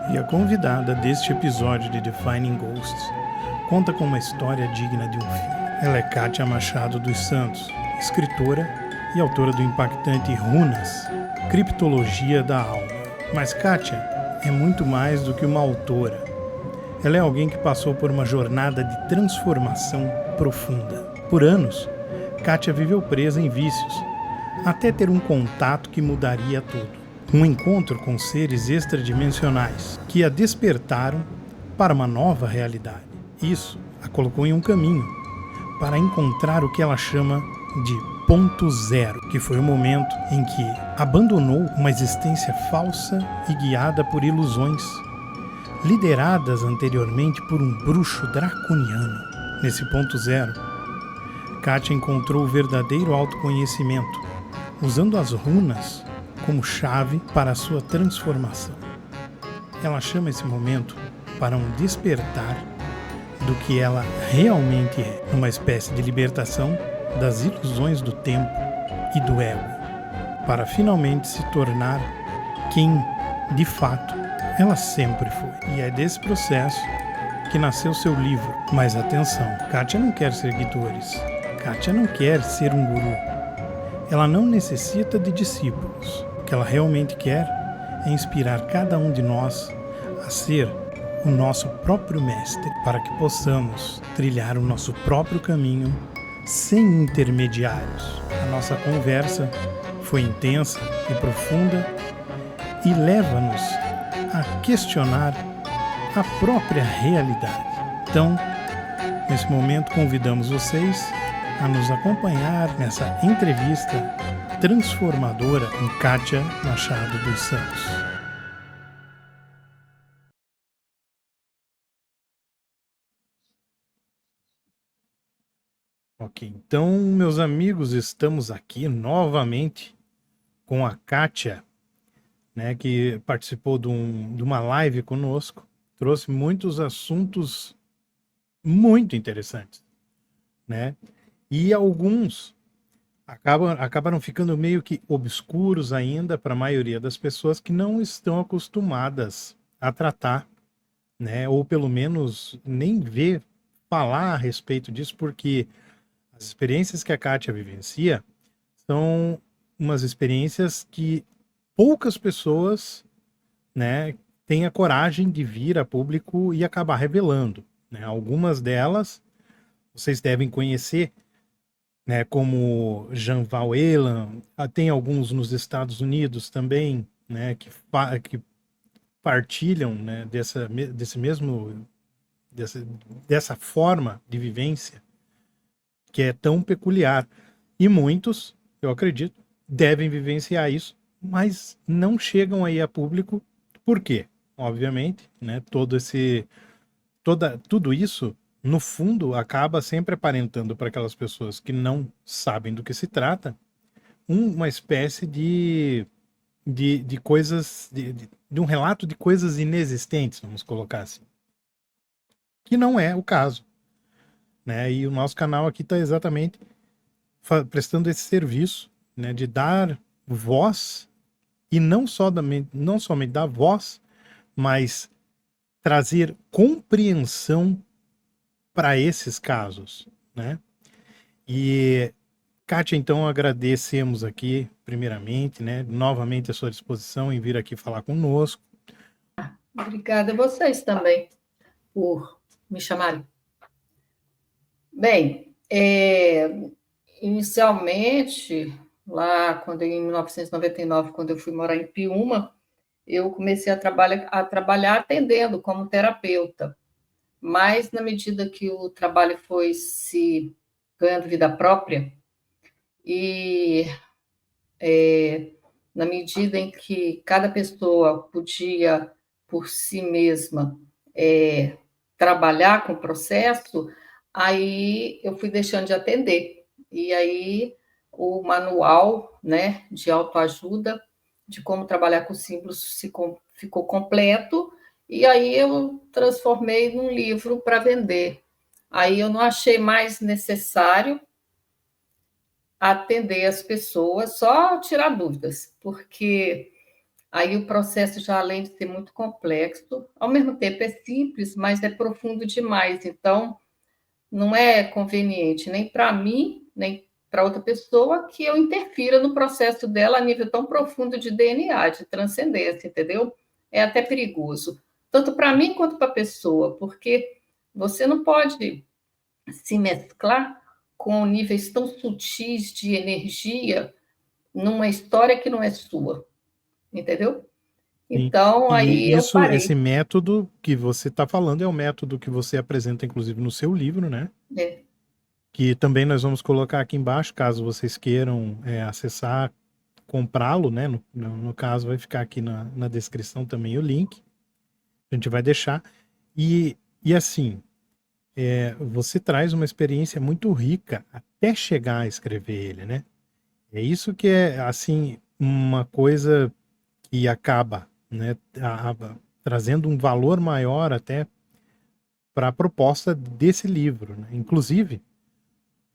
E a convidada deste episódio de Defining Ghosts conta com uma história digna de um filme. Ela é Kátia Machado dos Santos, escritora e autora do impactante Runas, Criptologia da Alma. Mas Kátia é muito mais do que uma autora. Ela é alguém que passou por uma jornada de transformação profunda. Por anos, Kátia viveu presa em vícios, até ter um contato que mudaria tudo. Um encontro com seres extradimensionais que a despertaram para uma nova realidade. Isso a colocou em um caminho para encontrar o que ela chama de ponto zero, que foi o momento em que abandonou uma existência falsa e guiada por ilusões, lideradas anteriormente por um bruxo draconiano. Nesse ponto zero, Kátia encontrou o verdadeiro autoconhecimento, usando as runas como chave para a sua transformação. Ela chama esse momento para um despertar do que ela realmente é, uma espécie de libertação das ilusões do tempo e do ego, para finalmente se tornar quem, de fato, ela sempre foi. E é desse processo que nasceu seu livro. Mas atenção, Kátia não quer seguidores. Kátia não quer ser um guru. Ela não necessita de discípulos. O que ela realmente quer é inspirar cada um de nós a ser o nosso próprio mestre, para que possamos trilhar o nosso próprio caminho sem intermediários. A nossa conversa foi intensa e profunda e leva-nos a questionar a própria realidade. Então, nesse momento, convidamos vocês a nos acompanhar nessa entrevista transformadora com Kátia Machado dos Santos. Ok, então, meus amigos, estamos aqui novamente com a Kátia, né, que participou de uma live conosco, trouxe muitos assuntos muito interessantes, né? E alguns acabaram ficando meio que obscuros ainda para a maioria das pessoas que não estão acostumadas a tratar, né? Ou pelo menos nem ver falar a respeito disso, porque as experiências que a Kátia vivencia são umas experiências que poucas pessoas, né, têm a coragem de vir a público e acabar revelando, né? Algumas delas vocês devem conhecer, né, como Jean Val Elan, tem alguns nos Estados Unidos também, né, que partilham, né, dessa forma de vivência que é tão peculiar. E muitos, eu acredito, devem vivenciar isso, mas não chegam aí a público. Por quê? Obviamente, né, tudo isso, no fundo, acaba sempre aparentando para aquelas pessoas que não sabem do que se trata uma espécie de coisas, de um relato de coisas inexistentes, vamos colocar assim. Que não é o caso, né? E o nosso canal aqui está exatamente prestando esse serviço, né, de dar voz, e não somente dar voz, mas trazer compreensão para esses casos, né? E Kátia, então agradecemos aqui, primeiramente, né, novamente a sua disposição em vir aqui falar conosco. Obrigada a vocês também por me chamarem. Bem, inicialmente, lá em 1999, quando eu fui morar em Piúma, eu comecei a trabalhar atendendo como terapeuta. Mas, na medida que o trabalho foi se ganhando vida própria, e na medida em que cada pessoa podia, por si mesma, trabalhar com o processo, aí eu fui deixando de atender. E aí o manual, né, de autoajuda, de como trabalhar com símbolos ficou completo, e aí eu transformei num livro para vender. Aí eu não achei mais necessário atender as pessoas, só tirar dúvidas, porque Aí o processo já, além de ser muito complexo, ao mesmo tempo é simples, mas é profundo demais. Então, não é conveniente nem para mim, nem para outra pessoa que eu interfira no processo dela a nível tão profundo de DNA, de transcendência, entendeu? É até perigoso, tanto para mim quanto para a pessoa, porque você não pode se mesclar com níveis tão sutis de energia numa história que não é sua, entendeu? Sim. Então, aí E eu isso, parei. esse método que você está falando é o método que você apresenta, inclusive, no seu livro, né? É, Que também nós vamos colocar aqui embaixo, caso vocês queiram acessar, comprá-lo, né? No caso, vai ficar aqui na descrição também o link. A gente vai deixar. E assim, você traz uma experiência muito rica até chegar a escrever ele, né? É isso que é, assim, uma coisa que acaba, né, trazendo um valor maior até para a proposta desse livro, né? Inclusive,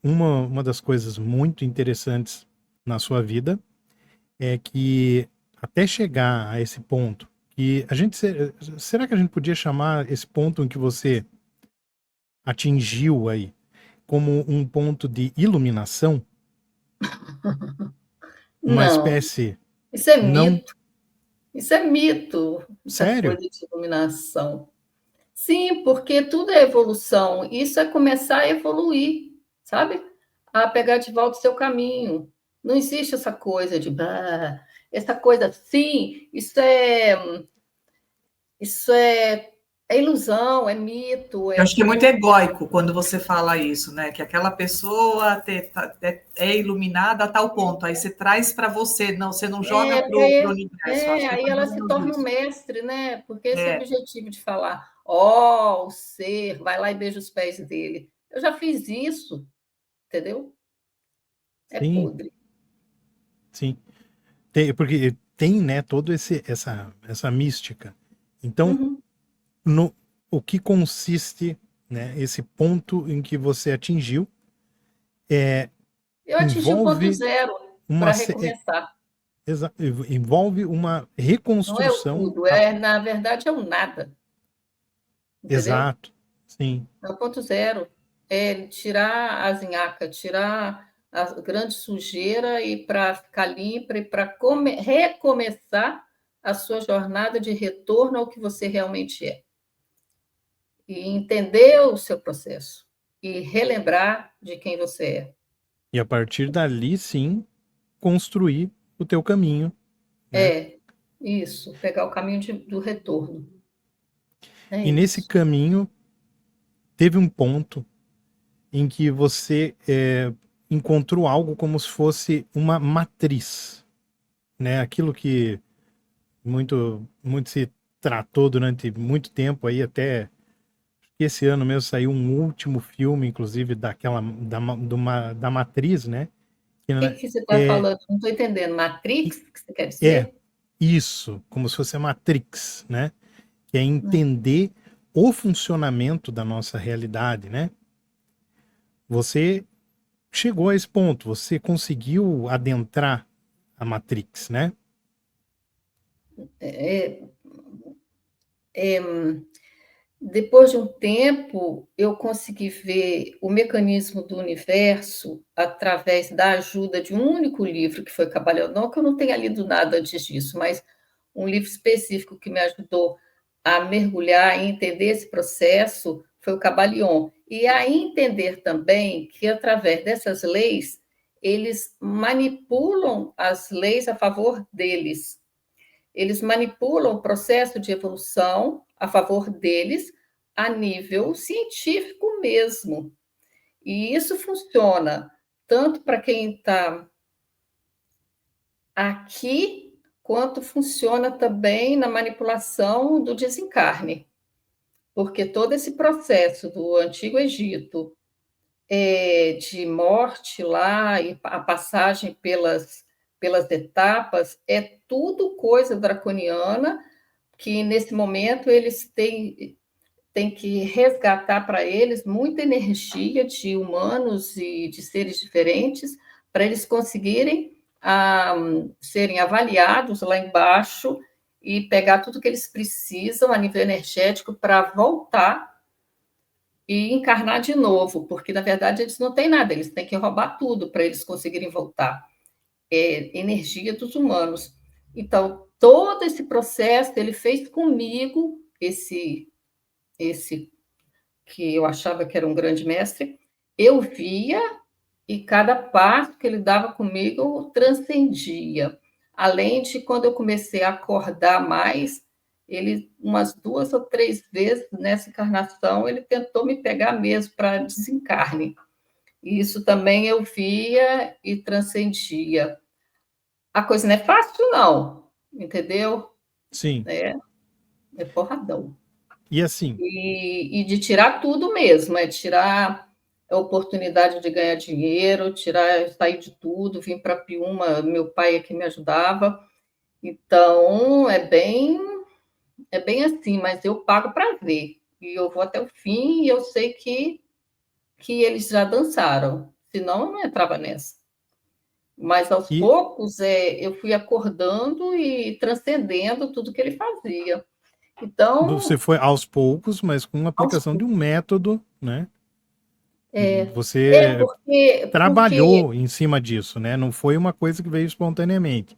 uma das coisas muito interessantes na sua vida é que até chegar a esse ponto, que a gente, será que a gente podia chamar esse ponto em que você atingiu aí como um ponto de iluminação, uma não, espécie, isso é não, mito. Isso é mito, essa sério? coisa de iluminação. Sim, porque tudo é evolução. Isso é começar a evoluir, sabe? A pegar de volta o seu caminho. Não existe essa coisa de essa coisa assim, isso é ilusão, é mito, Eu é acho que é muito tudo. egóico quando você fala isso, né? Que aquela pessoa é iluminada a tal ponto, aí você traz para você, não, você não joga É, para o universo. Eu acho que é aí mais ela ou se menos torna um isso. mestre, né? Porque esse é o É, objetivo de falar, ó, o ser, vai lá e beija os pés dele. Eu já fiz isso, entendeu? É Sim, podre. sim. Porque tem, né, todo essa mística. Então, Uhum. no o que consiste, né, esse ponto em que você atingiu, é, Eu atingi o ponto envolve zero uma para se- é, recomeçar. envolve uma Não é o reconstrução. tudo, na verdade é o nada, entendeu? Exato, sim. É o ponto zero. É tirar a zinhaca, tirar a grande sujeira e para ficar limpa e para recomeçar a sua jornada de retorno ao que você realmente é. E entender o seu processo. E relembrar de quem você é. E a partir dali, sim, construir o teu caminho, né? É, isso, pegar o caminho do retorno. É E nesse isso. caminho teve um ponto em que você encontrou algo como se fosse uma matriz, né? Aquilo que muito se tratou durante muito tempo aí, até que esse ano mesmo saiu um último filme, inclusive da Matriz, né? Que, O que, né, que você está é, falando? Não estou entendendo. Matrix, o que você quer é dizer? isso, como se fosse a Matrix, né? Que é entender o funcionamento da nossa realidade, né? Você chegou a esse ponto, você conseguiu adentrar a Matrix, né? É, é, depois de um tempo, eu consegui ver o mecanismo do universo através da ajuda de um único livro que foi Cabalhão. Não que eu não tenha lido nada antes disso, mas um livro específico que me ajudou a mergulhar e entender esse processo foi o Cabalhon. E a entender também que, através dessas leis, eles manipulam as leis a favor deles. Eles manipulam o processo de evolução a favor deles a nível científico mesmo. E isso funciona tanto para quem está aqui, quanto funciona também na manipulação do desencarne. Porque todo esse processo do Antigo Egito, de morte lá, e a passagem pelas etapas, é tudo coisa draconiana que nesse momento eles têm que resgatar para eles muita energia de humanos e de seres diferentes para eles conseguirem serem avaliados lá embaixo e pegar tudo que eles precisam a nível energético para voltar e encarnar de novo, porque, na verdade, eles não têm nada, eles têm que roubar tudo para eles conseguirem voltar. É energia dos humanos. Então, todo esse processo ele fez comigo, esse que eu achava que era um grande mestre, eu via e cada passo que ele dava comigo eu transcendia. Além de quando eu comecei a acordar mais, ele umas 2 ou 3 vezes nessa encarnação ele tentou me pegar mesmo para desencarne. E isso também eu via e transcendia. A coisa não é fácil, não, entendeu? Sim. É porradão. E assim, E de tirar tudo mesmo, é tirar a oportunidade de ganhar dinheiro, sair de tudo, vim para Piúma, meu pai é que me ajudava. Então, é bem assim, mas eu pago para ver. E eu vou até o fim e eu sei que eles já dançaram, senão eu não entrava nessa. Mas aos e poucos eu fui acordando e transcendendo tudo que ele fazia. Então, você foi aos poucos, mas com a aos aplicação de um método, né? É, Você porque trabalhou em cima disso, né? Não foi uma coisa que veio espontaneamente.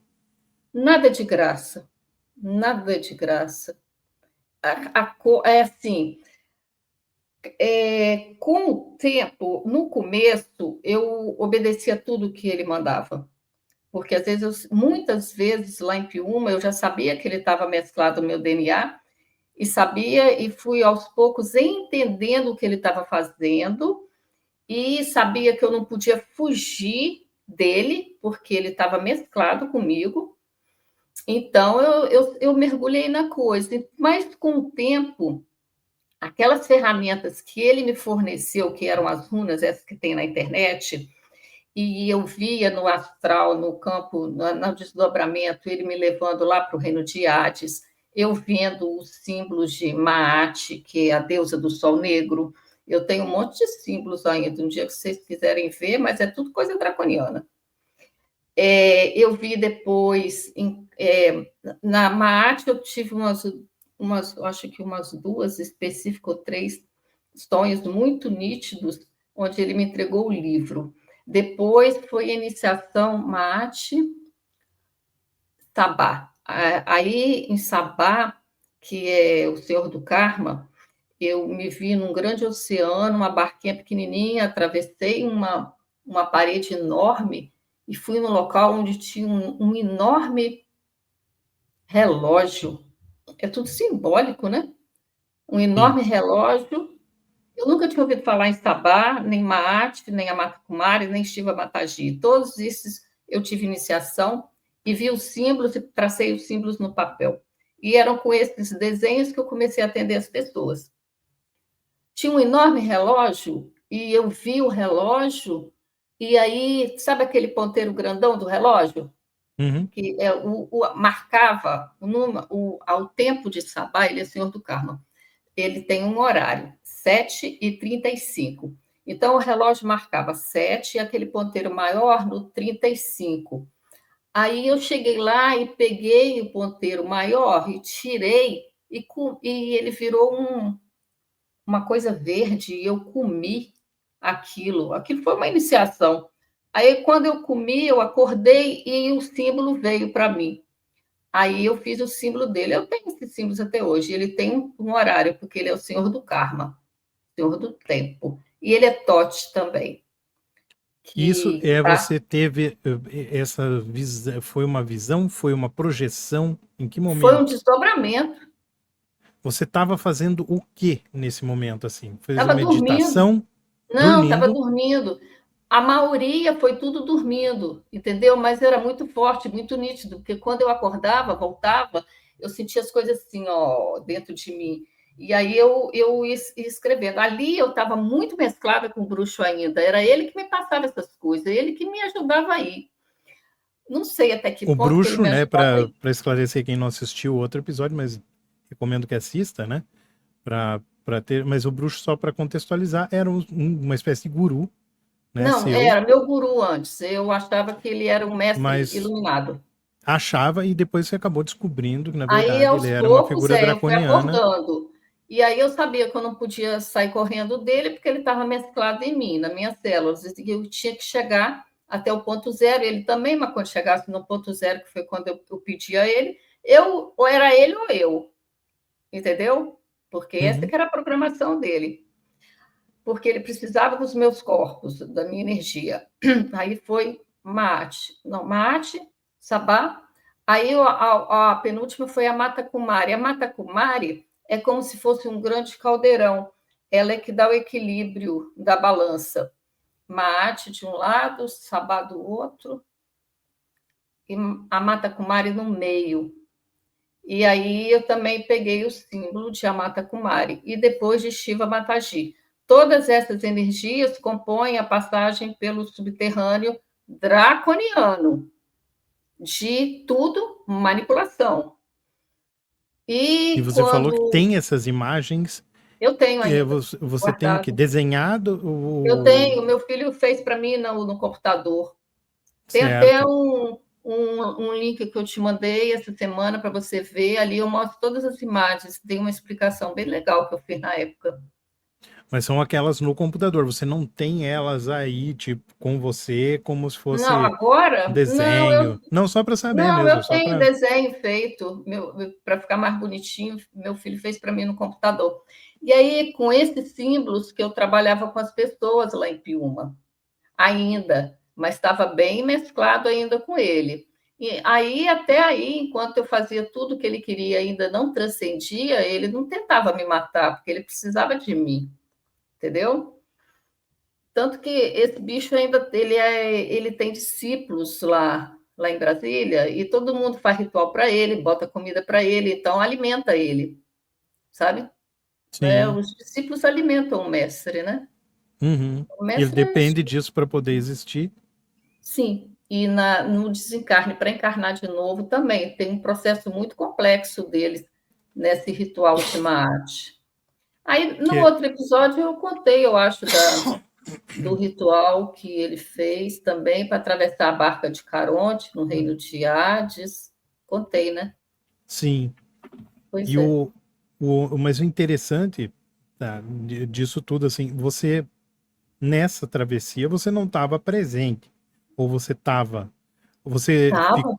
nada de graça, nada de graça. É assim, com o tempo, no começo, eu obedecia tudo que ele mandava, porque às vezes, muitas vezes lá em Piúma, eu já sabia que ele estava mesclado no meu DNA e sabia e fui aos poucos entendendo o que ele estava fazendo e sabia que eu não podia fugir dele, porque ele estava mesclado comigo. Então, eu mergulhei na coisa. Mas, com o tempo, aquelas ferramentas que ele me forneceu, que eram as runas, essas que tem na internet, e eu via no astral, no campo, no desdobramento, ele me levando lá para o reino de Hades, eu vendo os símbolos de Maat, que é a deusa do sol negro. Eu tenho um monte de símbolos ainda, um dia que vocês quiserem ver, mas é tudo coisa draconiana. Eu vi depois, na Maat, eu tive acho que umas 2 específicas, ou 3 sonhos muito nítidos, onde ele me entregou o livro. Depois foi a iniciação Maat, Sabá. Aí, em Sabá, que é o Senhor do Karma, eu me vi num grande oceano, uma barquinha pequenininha, atravessei uma parede enorme e fui no local onde tinha um enorme relógio. É tudo simbólico, né? Um Sim. enorme relógio. Eu nunca tinha ouvido falar em Sabá, nem Maat, nem Amata Kumari, nem Shiva Mataji. Todos esses eu tive iniciação e vi os símbolos e tracei os símbolos no papel. E eram com esses desenhos que eu comecei a atender as pessoas. Tinha um enorme relógio e eu vi o relógio e aí, sabe aquele ponteiro grandão do relógio? Uhum. Que marcava ao tempo de Sabá, ele é Senhor do Karma. Ele tem um horário, 7h35. Então, o relógio marcava 7 e aquele ponteiro maior no 35. Aí eu cheguei lá e peguei o ponteiro maior e tirei, e ele virou uma coisa verde, e eu comi aquilo. Aquilo foi uma iniciação. Aí, quando eu comi, eu acordei e o símbolo veio para mim. Aí eu fiz o símbolo dele. Eu tenho esses símbolos até hoje. Ele tem um horário, porque ele é o Senhor do Karma, Senhor do Tempo. E ele é Tote também. Isso você teve essa visão, foi uma visão, foi uma projeção? Em que momento? Foi um desdobramento. Você estava fazendo o que nesse momento, assim? Fez Estava meditação? dormindo. Não, estava Dormindo? dormindo. A maioria foi tudo dormindo, entendeu? Mas era muito forte, muito nítido, porque quando eu acordava, voltava, eu sentia as coisas assim, ó, dentro de mim. E aí eu ia escrevendo. Ali eu estava muito mesclada com o bruxo ainda. Era ele que me passava essas coisas, ele que me ajudava aí. Não sei até que O ponto que ele bruxo, me né, ajudava aí. para esclarecer quem não assistiu o outro episódio, mas recomendo que assista, né? Para ter, mas o bruxo, só para contextualizar, era uma espécie de guru, né, Não, seu, era meu guru antes. Eu achava que ele era um mestre mas iluminado. achava e depois você acabou descobrindo que, na Aí, verdade, ele aos era uma poucos, figura eu fui draconiana. acordando. E aí eu sabia que eu não podia sair correndo dele, porque ele estava mesclado em mim, nas minhas células. E eu tinha que chegar até o ponto zero. Ele também, mas quando chegasse no ponto zero, que foi quando eu pedi a ele, ou era ele ou eu, entendeu? Porque essa Uhum. que era a programação dele. Porque ele precisava dos meus corpos, da minha energia. Aí foi Mate, Sabá. Aí a penúltima foi a Mata Kumari. A Mata Kumari é como se fosse um grande caldeirão. Ela é que dá o equilíbrio da balança. Mate de um lado, Sabá do outro, e a Mata Kumari no meio. E aí eu também peguei o símbolo de Amata Kumari e depois de Shiva Mataji. Todas essas energias compõem a passagem pelo subterrâneo draconiano, de tudo manipulação. E E você falou que quando tem essas imagens, eu tenho ainda você tem o que? guardado, Desenhado? eu tenho, meu filho fez para mim no computador. Tem até Certo. um link que eu te mandei essa semana para você ver. Ali eu mostro todas as imagens. Tem uma explicação bem legal que eu fiz na época. Mas são aquelas no computador, você não tem elas aí, tipo, com você, como se Não, fosse um agora, desenho. Não, só para saber não, mesmo, eu só tenho para. desenho feito para ficar mais bonitinho. Meu filho fez para mim no computador. E aí, com esses símbolos que eu trabalhava com as pessoas lá em Piúma, ainda, mas estava bem mesclado ainda com ele. E aí, até aí, enquanto eu fazia tudo que ele queria, ainda não transcendia, ele não tentava me matar, porque ele precisava de mim, entendeu? Tanto que esse bicho ainda ele tem discípulos lá em Brasília e todo mundo faz ritual para ele, bota comida para ele, então alimenta ele, sabe? Sim. Os discípulos alimentam o mestre, né? Uhum. O Ele mestre é depende disso para poder existir. sim, e no desencarne, para encarnar de novo, também tem um processo muito complexo deles nesse ritual Shemaat. Aí, no Que outro episódio, eu contei, eu acho, do ritual que ele fez também para atravessar a barca de Caronte, no reino de Hades. Contei, né? sim. Pois E é. mas o interessante, tá, disso tudo, assim, você nessa travessia você não estava presente, ou você estava, você fi- Tava,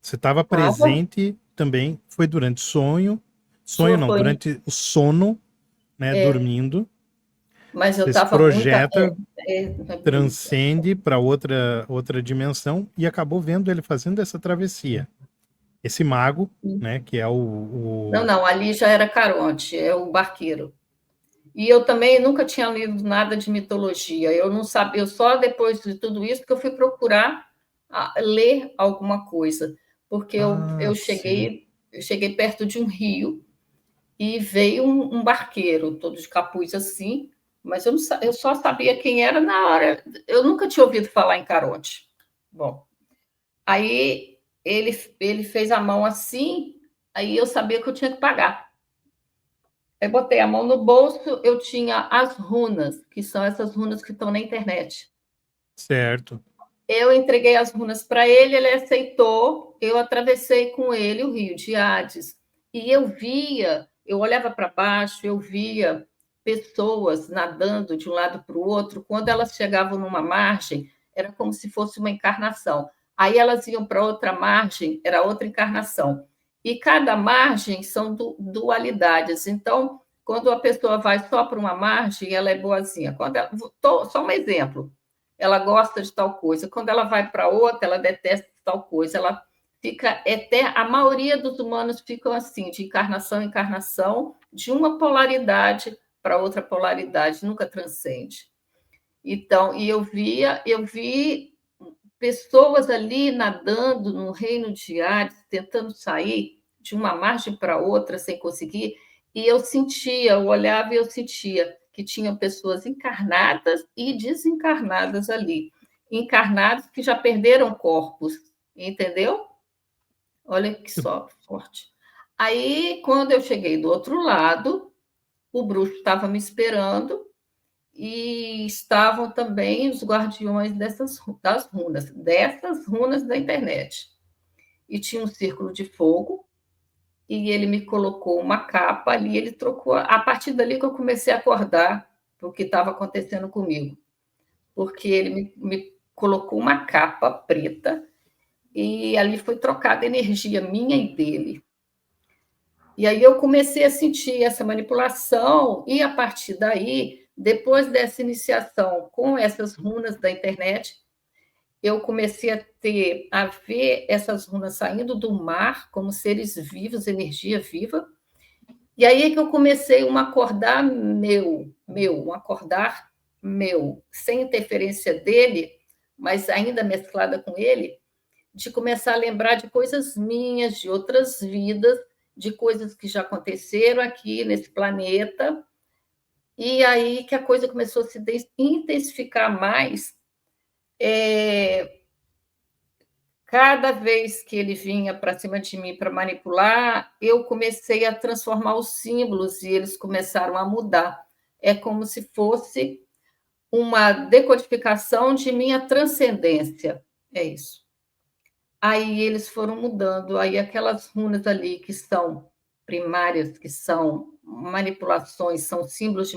você estava tava. presente também, foi durante sonho não, Foi, durante o sono, né, é, dormindo, mas eu você se estava muito. projeta, Isso. transcende para outra dimensão e acabou vendo ele fazendo essa travessia. Esse mago, né, que é Não, não, ali já era Caronte, é o barqueiro. E eu também nunca tinha lido nada de mitologia. Eu não sabia, eu só depois de tudo isso que eu fui procurar ler alguma coisa, porque Ah, sim. eu cheguei perto de um rio e veio um barqueiro, todo de capuz assim, mas eu só sabia quem era na hora. Eu nunca tinha ouvido falar em Caronte. Bom, aí ele fez a mão assim, aí eu sabia que eu tinha que pagar. Eu botei a mão no bolso, eu tinha as runas, que são essas runas que estão na internet. Certo. Eu entreguei as runas para ele, ele aceitou, eu atravessei com ele o rio de Hades. E eu olhava para baixo, eu via pessoas nadando de um lado para o outro. Quando elas chegavam numa margem, era como se fosse uma encarnação. Aí elas iam para outra margem, era outra encarnação. E cada margem são dualidades. Então, quando a pessoa vai só para uma margem, ela é boazinha. Só um exemplo, ela gosta de tal coisa. Quando ela vai para outra, ela detesta tal coisa. Ela fica até a maioria dos humanos ficam assim, de encarnação em encarnação, de uma polaridade para outra polaridade, nunca transcende. Então, eu vi pessoas ali nadando no reino de Hades, tentando sair de uma margem para outra sem conseguir, e eu olhava e eu sentia que tinham pessoas encarnadas e desencarnadas ali, encarnados que já perderam corpos, entendeu? Olha que só forte. Aí, quando eu cheguei do outro lado, o bruxo estava me esperando e estavam também os guardiões das runas da internet. e tinha um círculo de fogo, e ele me colocou uma capa ali, ele trocou. A partir dali que eu comecei a acordar o que estava acontecendo comigo, porque ele me colocou uma capa preta e ali foi trocada energia minha e dele. E aí eu comecei a sentir essa manipulação, e a partir daí, depois dessa iniciação com essas runas da internet, eu comecei a ver essas runas saindo do mar como seres vivos, energia viva. E aí é que eu comecei um acordar um acordar meu, sem interferência dele, mas ainda mesclada com ele, de começar a lembrar de coisas minhas, de outras vidas, de coisas que já aconteceram aqui nesse planeta. E aí que a coisa começou a se intensificar mais. Cada vez que ele vinha para cima de mim para manipular, eu comecei a transformar os símbolos e eles começaram a mudar. É como se fosse uma decodificação de minha transcendência. É isso. Aí eles foram mudando. Aí aquelas runas ali que são primárias, que são manipulações, são símbolos de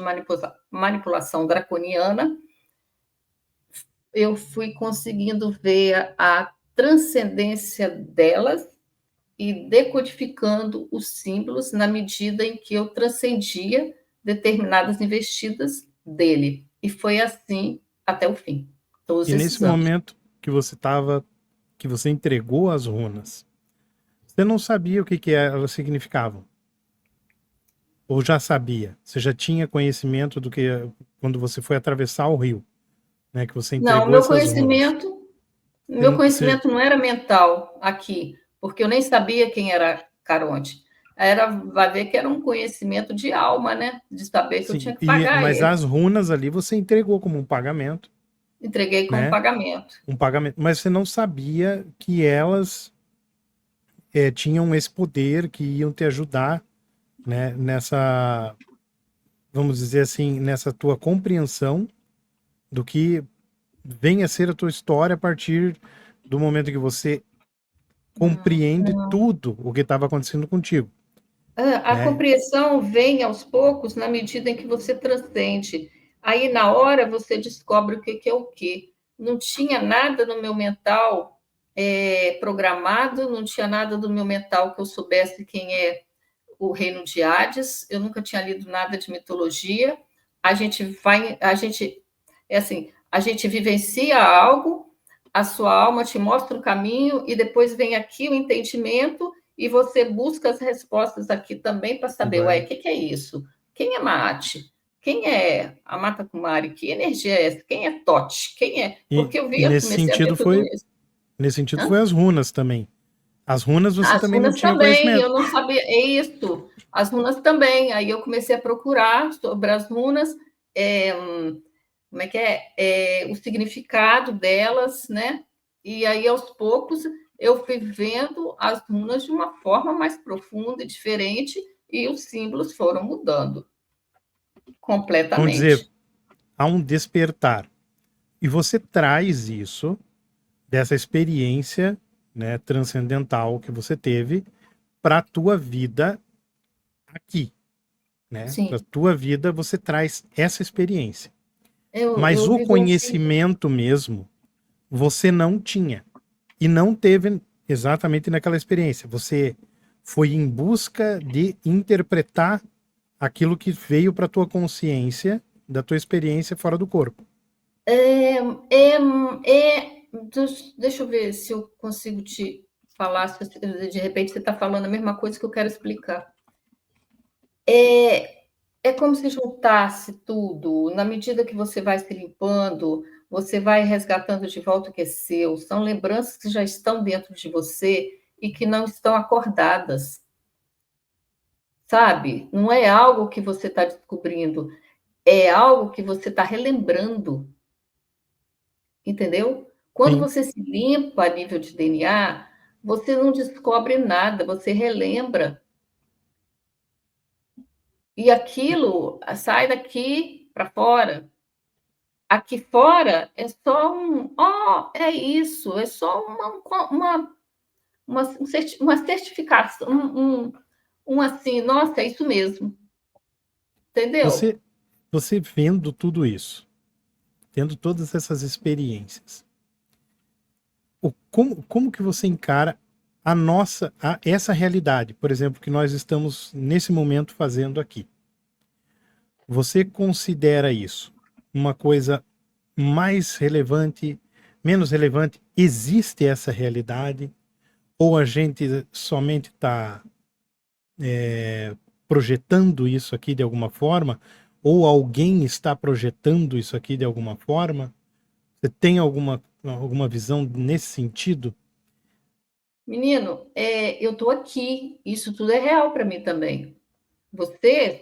manipulação draconiana, eu fui conseguindo ver a transcendência delas e decodificando os símbolos na medida em que eu transcendia determinadas investidas dele. E foi assim até o fim, todos E esses nesse anos. momento que você entregou as runas, você não sabia o que elas significavam? Ou já sabia? Você já tinha conhecimento do que quando você foi atravessar o rio, né? Que você Não, entregou essas runas. meu Você, conhecimento não era mental aqui, porque eu nem sabia quem era Caronte. Vai ver que era um conhecimento de alma, né? De saber que eu tinha sim, que pagar mas ele. as runas ali você entregou como um pagamento, Entreguei como né? pagamento. Um pagamento, mas você não sabia que elas tinham esse poder, que iam te ajudar, né? Nessa, vamos dizer assim, nessa tua compreensão do que vem a ser a tua história a partir do momento que você compreende tudo o que estava acontecendo contigo, A né? compreensão vem aos poucos na medida em que você transcende. Aí, na hora, você descobre o que é o quê. Não tinha nada no meu mental programado, não tinha nada do meu mental que eu soubesse quem é o reino de Hades. Eu nunca tinha lido nada de mitologia. É assim, a gente vivencia algo, a sua alma te mostra o caminho e depois vem aqui o entendimento e você busca as respostas aqui também para saber, ué, o que é isso? Quem é Maat? Quem é a Mata Kumari? Que energia é essa? Quem é Tote? Quem é? E, Porque e nesse comecei a ver sentido tudo foi, isso. nesse sentido Hã? foi as runas também. As runas você As também não runas tinha também, eu conhecimento. não sabia. É isso, as runas também. Aí eu comecei a procurar sobre as runas, como é que o significado delas, né? E aí, aos poucos, eu fui vendo as runas de uma forma mais profunda e diferente, e os símbolos foram mudando Vamos dizer, completamente. há um despertar. E você traz isso dessa experiência, né, transcendental que você teve para a tua vida aqui, né? Para a Sim, tua vida você traz essa experiência. Mas eu o vivencio. conhecimento mesmo você não tinha e não teve exatamente naquela experiência. Você foi em busca de interpretar aquilo que veio para tua consciência da tua experiência fora do corpo. É, é, deixa eu ver se eu consigo te falar, se de repente você está falando a mesma coisa que eu quero explicar. É como se juntasse tudo, na medida que você vai se limpando, você vai resgatando de volta o que é seu, são lembranças que já estão dentro de você e que não estão acordadas, sabe? Não é algo que você está descobrindo, é algo que você está relembrando, entendeu? Quando Sim. você se limpa a nível de DNA, você não descobre nada, você relembra. E aquilo sai daqui para fora. Aqui fora é só é isso, é só uma certificação, assim, nossa, é isso mesmo. Entendeu? Você vendo tudo isso, tendo todas essas experiências, como que você encara essa realidade, por exemplo, que nós estamos nesse momento fazendo aqui? Você considera isso uma coisa mais relevante, menos relevante? Existe essa realidade? Ou a gente somente está projetando isso aqui de alguma forma? Ou alguém está projetando isso aqui de alguma forma? Você tem alguma visão nesse sentido? Menino, eu estou aqui, isso tudo é real para mim também.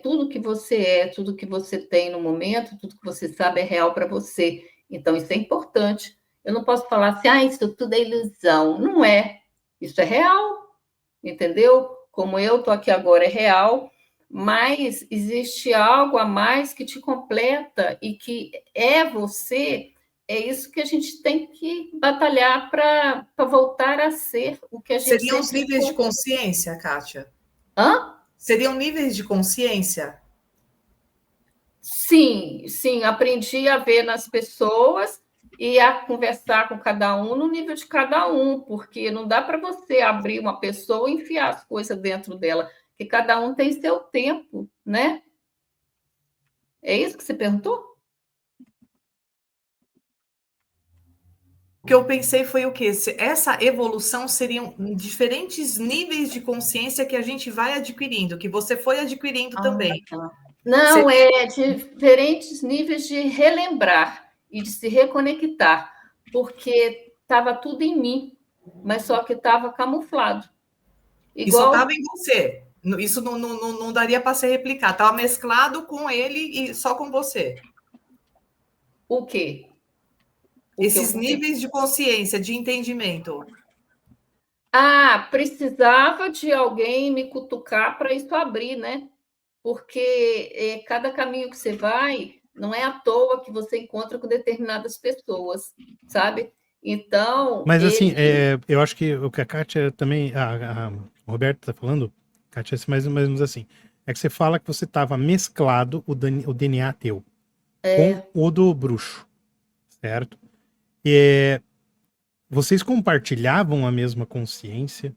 Tudo que você é, tudo que você tem no momento, tudo que você sabe é real para você. Então, isso é importante. Eu não posso falar assim, isso tudo é ilusão. Não é. Isso é real, entendeu? Como eu estou aqui agora é real, mas existe algo a mais que te completa e que é você. É isso que a gente tem que batalhar para voltar a ser o que a gente Seriam os níveis de consciência, Kátia? Hã? Seriam níveis de consciência? Sim, sim, aprendi a ver nas pessoas e a conversar com cada um no nível de cada um, porque não dá para você abrir uma pessoa e enfiar as coisas dentro dela, porque cada um tem seu tempo, né? É isso que você perguntou? O que eu pensei foi o quê? Essa evolução seriam diferentes níveis de consciência que a gente vai adquirindo, que você foi adquirindo também. Tá. Não, é diferentes níveis de relembrar e de se reconectar, porque estava tudo em mim, mas só que estava camuflado. E só estava em você. Isso não daria para ser replicado. Estava mesclado com ele e só com você. O quê? Esses níveis de consciência, de entendimento. Precisava de alguém me cutucar para isso abrir, né? Porque cada caminho que você vai, não é à toa que você encontra com determinadas pessoas, sabe? Então. Mas assim, eu acho que o que a Kátia também, a Roberta está falando, Kátia, mais ou menos assim, é que você fala que você estava mesclado o DNA teu com o do bruxo, certo? E vocês compartilhavam a mesma consciência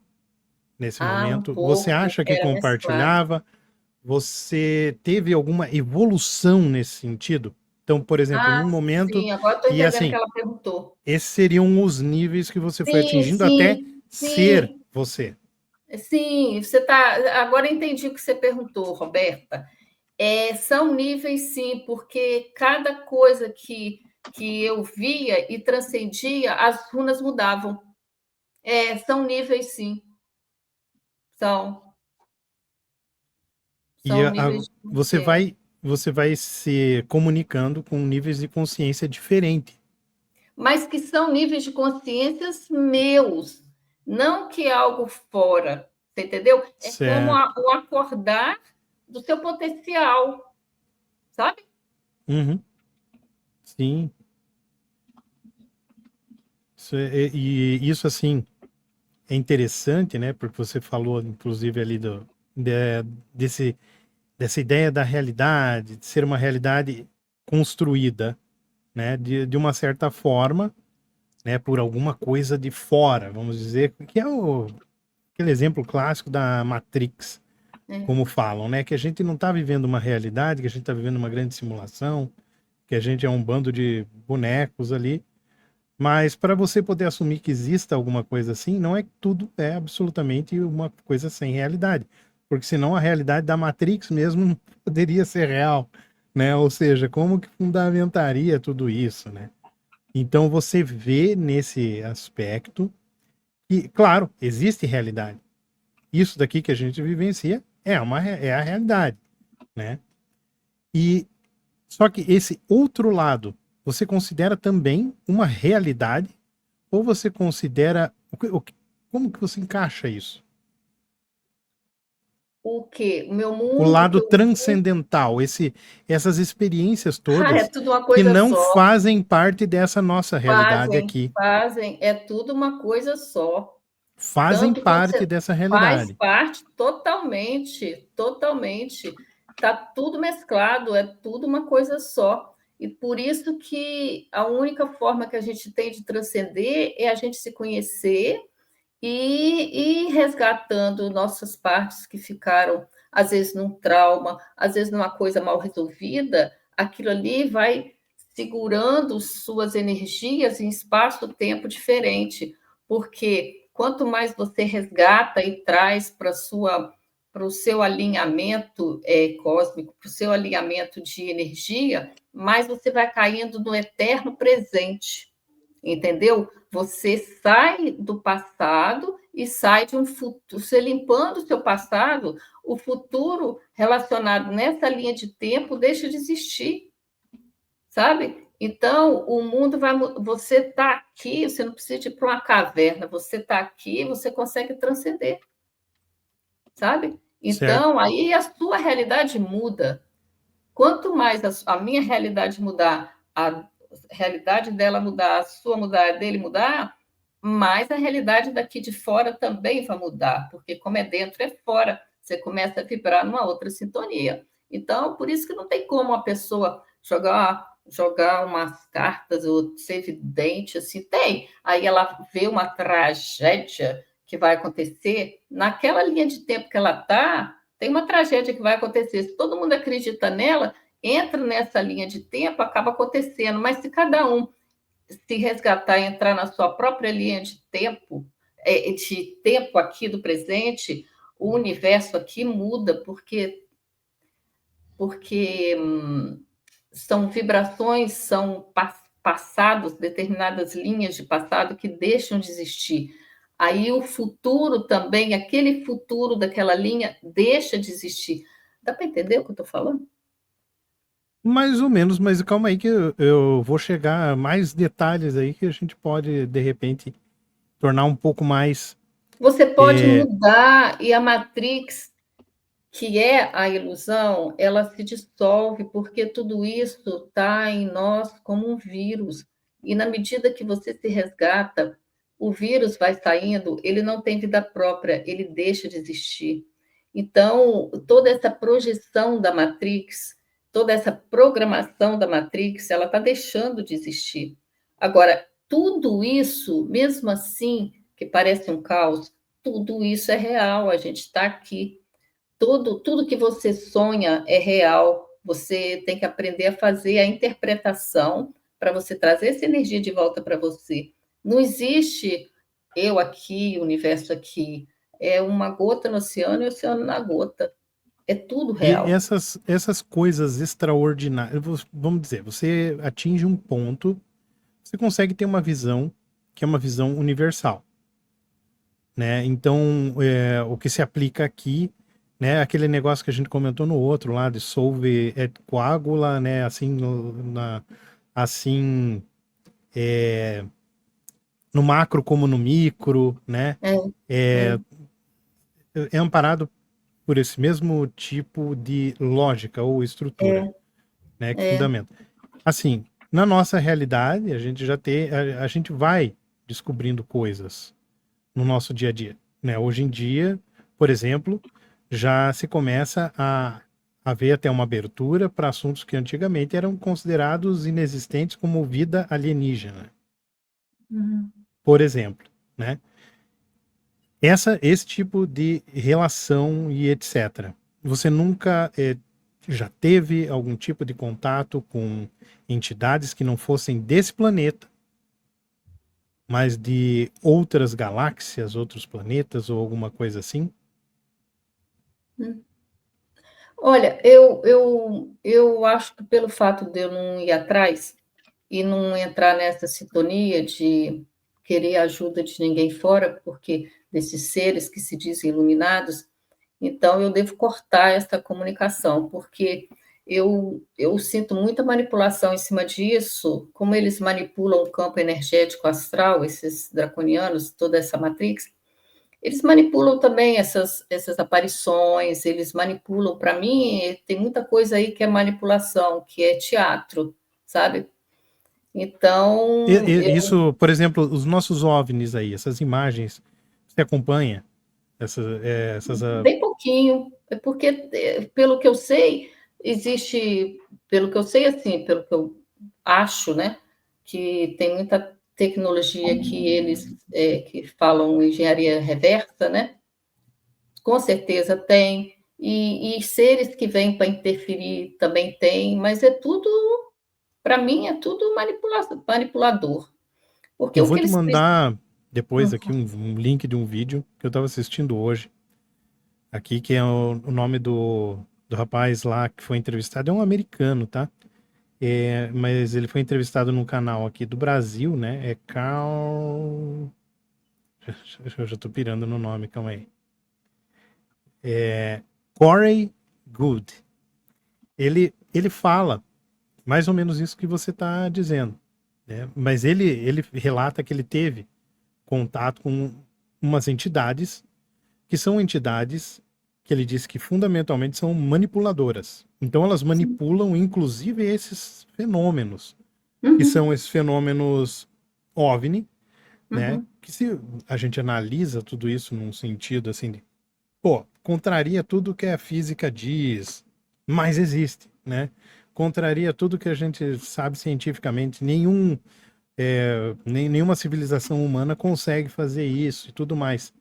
nesse momento? Você acha que compartilhava? Mesclado. Você teve alguma evolução nesse sentido? Então, por exemplo, num momento... Sim, agora estou entendendo assim, que ela perguntou. Esses seriam os níveis que você foi atingindo até ser você. Sim, você está... Agora entendi o que você perguntou, Roberta. São níveis, sim, porque cada coisa que eu via e transcendia, as runas mudavam. São níveis, sim. São níveis você vai se comunicando com níveis de consciência diferentes. Mas que são níveis de consciências meus, não que é algo fora, você entendeu? Como o acordar do seu potencial, sabe? Uhum. Sim. Isso, assim, é interessante, né? Porque você falou, inclusive, ali dessa ideia da realidade, de ser uma realidade construída, né? De uma certa forma, né? Por alguma coisa de fora, vamos dizer, que é aquele exemplo clássico da Matrix, como falam, né? Que a gente não está vivendo uma realidade, que a gente está vivendo uma grande simulação, que a gente é um bando de bonecos ali. Mas para você poder assumir que exista alguma coisa assim, não é que tudo é absolutamente uma coisa sem realidade. Porque senão a realidade da Matrix mesmo não poderia ser real, né? Ou seja, como que fundamentaria tudo isso, né? Então você vê nesse aspecto que, claro, existe realidade. Isso daqui que a gente vivencia é a realidade, né? E só que esse outro lado, você considera também uma realidade? Ou você considera... Como que você encaixa isso? O quê? O meu mundo... O lado transcendental, essas experiências todas tudo uma coisa que não só. Fazem parte dessa nossa realidade aqui. Fazem, é tudo uma coisa só. fazem Tanto quanto parte você dessa faz realidade. parte totalmente, totalmente. Está tudo mesclado, é tudo uma coisa só. E por isso que a única forma que a gente tem de transcender é a gente se conhecer e ir resgatando nossas partes que ficaram, às vezes, num trauma, às vezes, numa coisa mal resolvida. Aquilo ali vai segurando suas energias em espaço-tempo diferente, porque quanto mais você resgata e traz para o seu alinhamento cósmico, para o seu alinhamento de energia, mais você vai caindo no eterno presente, entendeu? Você sai do passado e sai de um futuro. Você limpando o seu passado, o futuro relacionado nessa linha de tempo deixa de existir, sabe? Então, o mundo vai. Você está aqui, você não precisa ir para uma caverna, você está aqui, você consegue transcender, sabe? Certo? Então, aí a sua realidade muda. Quanto mais a minha realidade mudar, a realidade dela mudar, a sua mudar, a dele mudar, mais a realidade daqui de fora também vai mudar, porque como é dentro, é fora. Você começa a vibrar numa outra sintonia. Então, por isso que não tem como a pessoa jogar umas cartas ou ser vidente, assim, tem. Aí ela vê uma tragédia que vai acontecer, naquela linha de tempo que ela está, tem uma tragédia que vai acontecer. Se todo mundo acredita nela, entra nessa linha de tempo, acaba acontecendo. Mas se cada um se resgatar e entrar na sua própria linha de tempo aqui do presente, o universo aqui muda, porque são vibrações, são passados, determinadas linhas de passado que deixam de existir. Aí o futuro também, aquele futuro daquela linha deixa de existir. Dá para entender o que eu estou falando? Mais ou menos, mas calma aí que eu vou chegar a mais detalhes aí que a gente pode, de repente, tornar um pouco mais... Você pode mudar e a Matrix, que é a ilusão, ela se dissolve porque tudo isso está em nós como um vírus. E na medida que você se resgata, o vírus vai saindo, ele não tem vida própria, ele deixa de existir. Então, toda essa projeção da Matrix, toda essa programação da Matrix, ela está deixando de existir. Agora, tudo isso, mesmo assim, que parece um caos, tudo isso é real, a gente está aqui. Tudo que você sonha é real. Você tem que aprender a fazer a interpretação para você trazer essa energia de volta para você. Não existe eu aqui, o universo aqui. É uma gota no oceano e o oceano na gota. É tudo E real. essas coisas extraordinárias, vamos dizer, você atinge um ponto, você consegue ter uma visão que é uma visão universal, né? Então, o que se aplica aqui, né? Aquele negócio que a gente comentou no outro lá, de solve et coagula, né? Assim, assim, no macro como no micro, né? É amparado por esse mesmo tipo de lógica ou estrutura, né? Que fundamenta. Assim, na nossa realidade, a gente já a gente vai descobrindo coisas no nosso dia a dia, né? Hoje em dia, por exemplo, já se começa a haver até uma abertura para assuntos que antigamente eram considerados inexistentes, como vida alienígena. Por exemplo, né? Esse tipo de relação e etc. Você nunca já teve algum tipo de contato com entidades que não fossem desse planeta, mas de outras galáxias, outros planetas ou alguma coisa assim? Olha, eu acho que pelo fato de eu não ir atrás e não entrar nessa sintonia de querer a ajuda de ninguém fora, porque desses seres que se dizem iluminados, então eu devo cortar essa comunicação, porque eu sinto muita manipulação em cima disso, como eles manipulam o campo energético astral, esses draconianos, toda essa matrix, eles manipulam também essas aparições, eles manipulam. Para mim, tem muita coisa aí que é manipulação, que é teatro, sabe? Então, Isso, por exemplo, os nossos OVNIs aí, essas imagens Você acompanha essas Bem pouquinho, é porque, pelo que eu sei, existe, pelo que eu sei, assim, pelo que eu acho, né, que tem muita tecnologia que eles que falam engenharia reversa, né? Com certeza tem, e seres que vêm para interferir também tem, mas é tudo, para mim, é tudo manipulador, porque Eu o vou que te eles precisam. mandar depois aqui um link de um vídeo que eu estava assistindo hoje, aqui, que é o nome do rapaz lá que foi entrevistado. É um americano, tá? Mas ele foi entrevistado num canal aqui do Brasil, né? É Carl. Eu já tô pirando no nome, calma aí. Corey Good. Ele fala mais ou menos isso que você está dizendo, né? Mas ele relata que ele teve contato com umas entidades que são entidades que ele diz que fundamentalmente são manipuladoras. Então elas manipulam inclusive esses fenômenos, que Uhum, são esses fenômenos OVNI, né? uhum, Que se a gente analisa tudo isso num sentido assim de, pô, contraria tudo que a física diz, mas existe, né? Contraria tudo que a gente sabe cientificamente. Nenhuma civilização humana consegue fazer isso e tudo mais.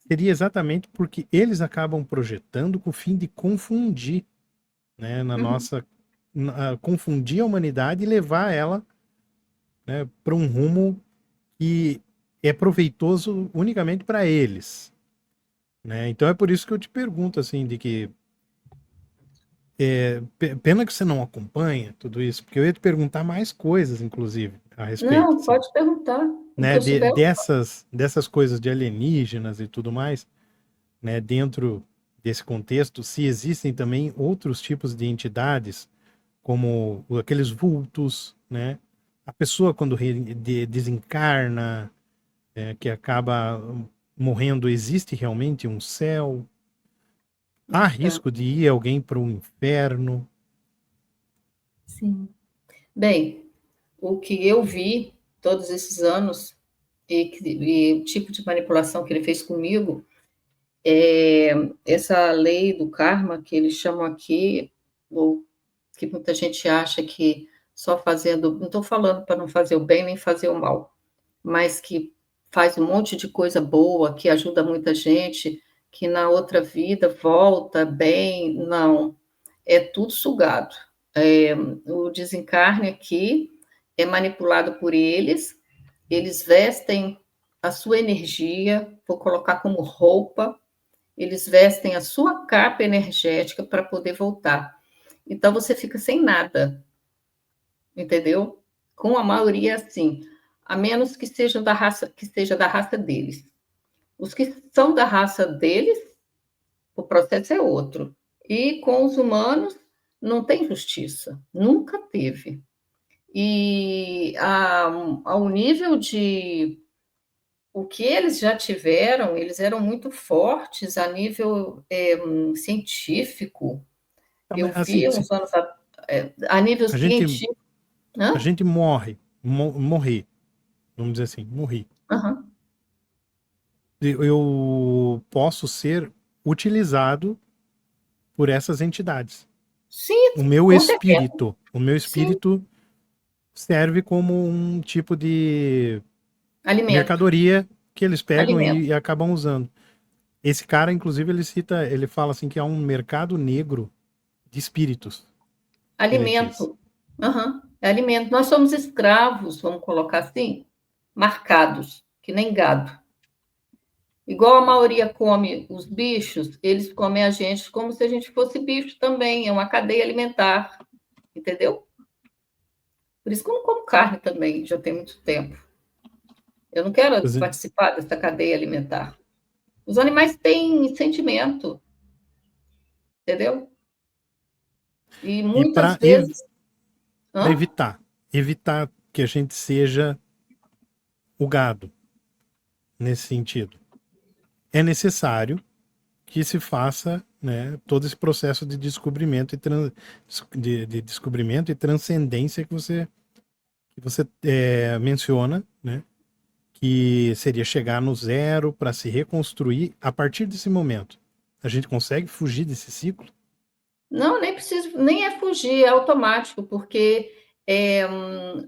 Seria exatamente porque eles acabam projetando com o fim de confundir, né, uhum. confundir a humanidade e levar ela, né, para um rumo que é proveitoso unicamente para eles, né? Então é por isso que eu te pergunto assim, de que pena que você não acompanha tudo isso, porque eu ia te perguntar mais coisas, inclusive, a respeito, Não, assim, pode perguntar. O que né, eu souber, dessas coisas de alienígenas e tudo mais, né, dentro desse contexto, se existem também outros tipos de entidades, como aqueles vultos, né? A pessoa quando desencarna, que acaba morrendo, existe realmente um céu? Há tá. risco de ir alguém para um inferno? Sim. Bem, o que eu vi todos esses anos e o tipo de manipulação que ele fez comigo, é essa lei do karma que eles chamam aqui, ou que muita gente acha que só fazendo, não estou falando para não fazer o bem nem fazer o mal, mas que faz um monte de coisa boa, que ajuda muita gente, que na outra vida volta bem, não, é tudo sugado. O desencarne aqui é manipulado por eles vestem a sua energia, vou colocar como roupa, eles vestem a sua capa energética para poder voltar. Então você fica sem nada, entendeu? Com a maioria assim, a menos que sejam da raça, que seja da raça deles. Os que são da raça deles, o processo é outro. E com os humanos não tem justiça, nunca teve. E ao nível de o que eles já tiveram, eles eram muito fortes a nível científico. Tá, Eu mas, assim, vi uns anos a nível a gente, científico. a Hã? gente morrer, vamos dizer assim, morrer. Uhum. Eu posso ser utilizado por essas entidades. Sim, com certeza. O meu Sim, espírito serve como um tipo de alimento, mercadoria que eles pegam alimento, e acabam usando. Esse cara, inclusive, ele fala assim que há um mercado negro de espíritos, que ele diz. alimento. Uhum. É alimento. Nós somos escravos, vamos colocar assim, marcados, que nem gado. Igual a maioria come os bichos, eles comem a gente como se a gente fosse bicho também, é uma cadeia alimentar, entendeu? Por isso que eu não como carne também, já tem muito tempo. Eu não quero participar dessa cadeia alimentar. Os animais têm sentimento, entendeu? E E muitas para vezes. Hã? evitar que a gente seja o gado nesse sentido, é necessário que se faça, né, todo esse processo de descobrimento de descobrimento e transcendência que você menciona, né, que seria chegar no zero para se reconstruir a partir desse momento. A gente consegue fugir desse ciclo? Não, nem preciso, nem é fugir, é automático, porque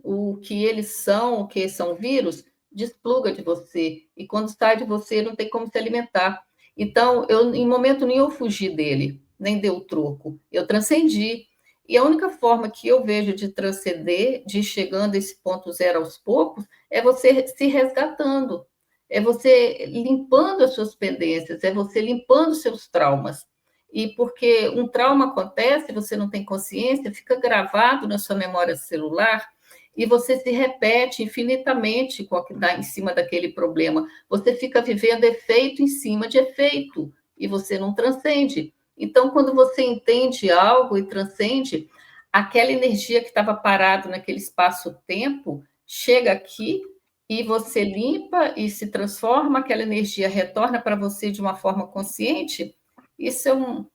o que eles são, o que são vírus, despluga de você, e quando sai de você, não tem como se alimentar. Então, eu, em momento nenhum, eu fugi dele, nem deu o troco, eu transcendi. E a única forma que eu vejo de transcender, de ir chegando a esse ponto zero aos poucos, é você se resgatando, é você limpando as suas pendências, é você limpando os seus traumas. E porque um trauma acontece, você não tem consciência, fica gravado na sua memória celular e você se repete infinitamente com o que dá em cima daquele problema. Você fica vivendo efeito em cima de efeito e você não transcende. Então, quando você entende algo e transcende, aquela energia que estava parada naquele espaço-tempo chega aqui e você limpa e se transforma, aquela energia retorna para você de uma forma consciente. Isso é um.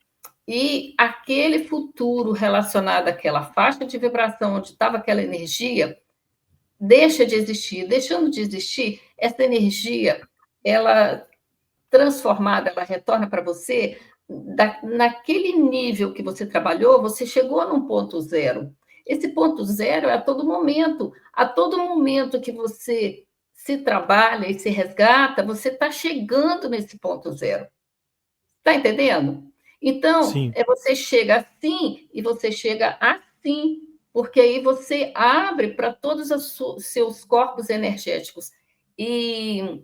E aquele futuro relacionado àquela faixa de vibração onde estava aquela energia deixa de existir. Deixando de existir, essa energia, ela transformada, ela retorna para você naquele nível que você trabalhou, você chegou num ponto zero. Esse ponto zero é a todo momento que você se trabalha e se resgata, você está chegando nesse ponto zero. Está entendendo? Então, Sim. você chega assim e você chega assim, porque aí você abre para todos os seus corpos energéticos e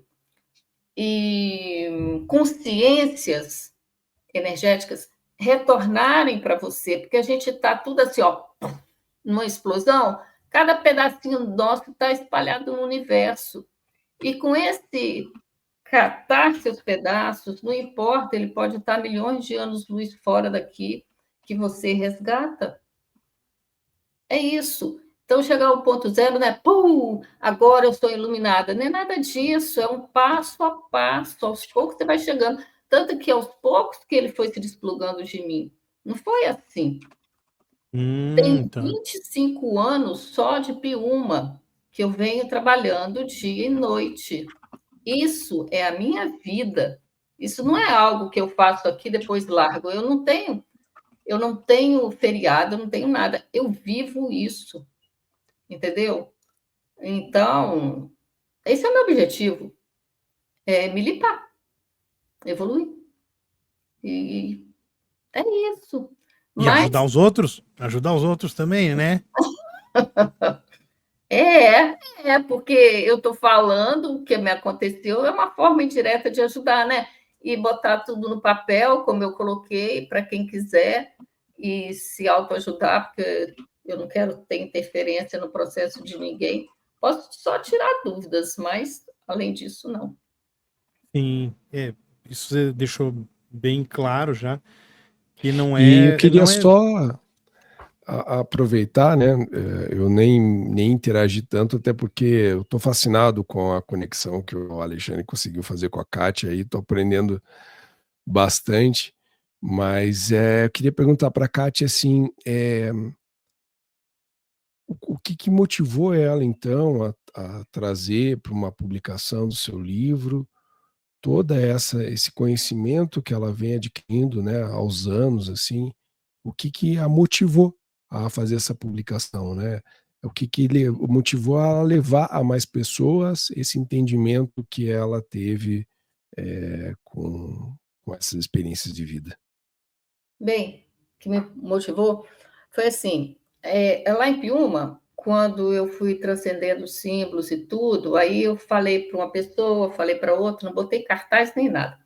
consciências energéticas retornarem para você, porque a gente está tudo assim, ó, numa explosão, cada pedacinho nosso está espalhado no universo. E com esse catar seus pedaços, não importa, ele pode estar milhões de anos-luz fora daqui, que você resgata. É isso. Então, chegar ao ponto zero, né? Pum, agora eu estou iluminada. Não é nada disso, é um passo a passo, aos poucos você vai chegando. Tanto que aos poucos que ele foi se desplugando de mim. Não foi assim. Tem Tá. 25 anos só de Piúma, que eu venho trabalhando dia e noite. Isso é a minha vida. Isso não é algo que eu faço aqui e depois largo. Eu não tenho feriado, eu não tenho nada. Eu vivo isso, entendeu? Então, esse é o meu objetivo, é me limpar, evoluir. E é isso. E Mas ajudar os outros também, né? porque eu estou falando o que me aconteceu, é uma forma indireta de ajudar, né? E botar tudo no papel, como eu coloquei, para quem quiser, e se autoajudar, porque eu não quero ter interferência no processo de ninguém. Posso só tirar dúvidas, mas, além disso, não. Sim, isso você deixou bem claro já, que não E eu é, queria não é... só aproveitar, né? Eu nem interagi tanto, até porque eu estou fascinado com a conexão que o Alexandre conseguiu fazer com a Kátia aí, estou aprendendo bastante, mas eu queria perguntar para a Kátia assim, o que motivou ela então a trazer para uma publicação do seu livro toda esse conhecimento que ela vem adquirindo, né, aos anos, assim, o que a motivou a fazer essa publicação, né? O que motivou a levar a mais pessoas esse entendimento que ela teve com essas experiências de vida? Bem, o que me motivou foi assim, lá em Piúma, quando eu fui transcendendo os símbolos e tudo, aí eu falei para uma pessoa, falei para outra, não botei cartaz nem nada.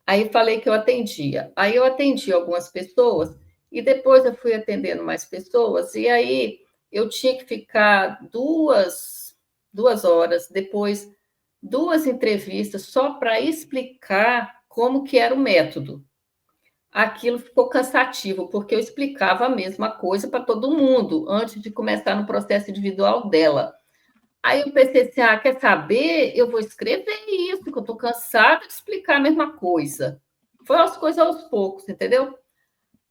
Aí falei que eu atendia. Aí eu atendi algumas pessoas e depois eu fui atendendo mais pessoas e aí eu tinha que ficar duas horas, depois 2 entrevistas só para explicar como que era o método. Aquilo ficou cansativo, porque eu explicava a mesma coisa para todo mundo antes de começar no processo individual dela. Aí eu pensei assim, quer saber? Eu vou escrever isso, que eu estou cansada de explicar a mesma coisa. Foi as coisas aos poucos, entendeu?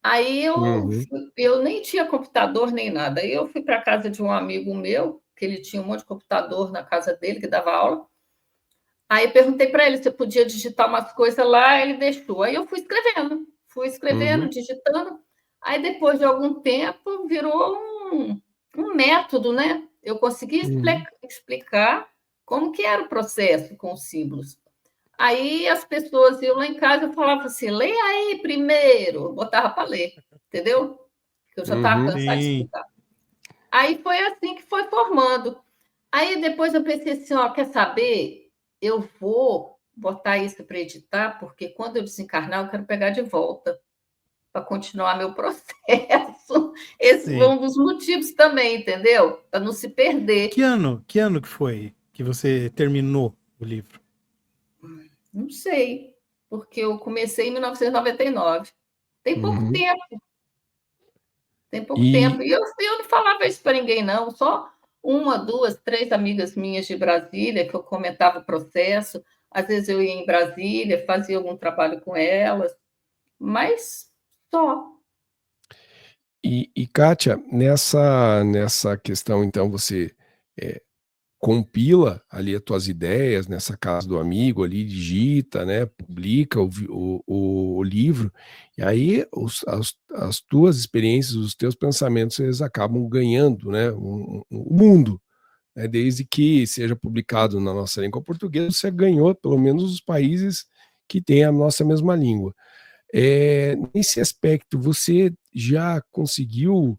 Aí Uhum. eu nem tinha computador nem nada. Aí eu fui para a casa de um amigo meu, que ele tinha um monte de computador na casa dele, que dava aula. Aí perguntei para ele se eu podia digitar umas coisas lá, ele deixou. Aí eu fui escrevendo, Uhum. digitando. Aí depois de algum tempo virou um método, né? Eu consegui Uhum. explicar como que era o processo com os símbolos. Aí as pessoas iam lá em casa e falavam assim, leia aí primeiro, eu botava para ler, entendeu? Eu já estava Uhum. cansada de Sim. explicar. Aí foi assim que foi formando. Aí depois eu pensei assim, ó, quer saber? Eu vou botar isso para editar, porque quando eu desencarnar, eu quero pegar de volta para continuar meu processo. Esse foi Sim. um dos motivos também, entendeu? Para não se perder. Que ano que foi que você terminou o livro? Não sei, porque eu comecei em 1999. Tem pouco Uhum. tempo, tem pouco tempo. E, E eu não falava isso para ninguém, não. Só uma, duas, três amigas minhas de Brasília que eu comentava o processo. Às vezes eu ia em Brasília, fazia algum trabalho com elas, mas só. Kátia, nessa questão, então, você é, compila ali as tuas ideias nessa casa do amigo ali, digita, né, publica o livro, e aí as tuas experiências, os teus pensamentos, eles acabam ganhando, né, o mundo, né, desde que seja publicado na nossa língua portuguesa, você ganhou pelo menos os países que têm a nossa mesma língua. Nesse aspecto, você já conseguiu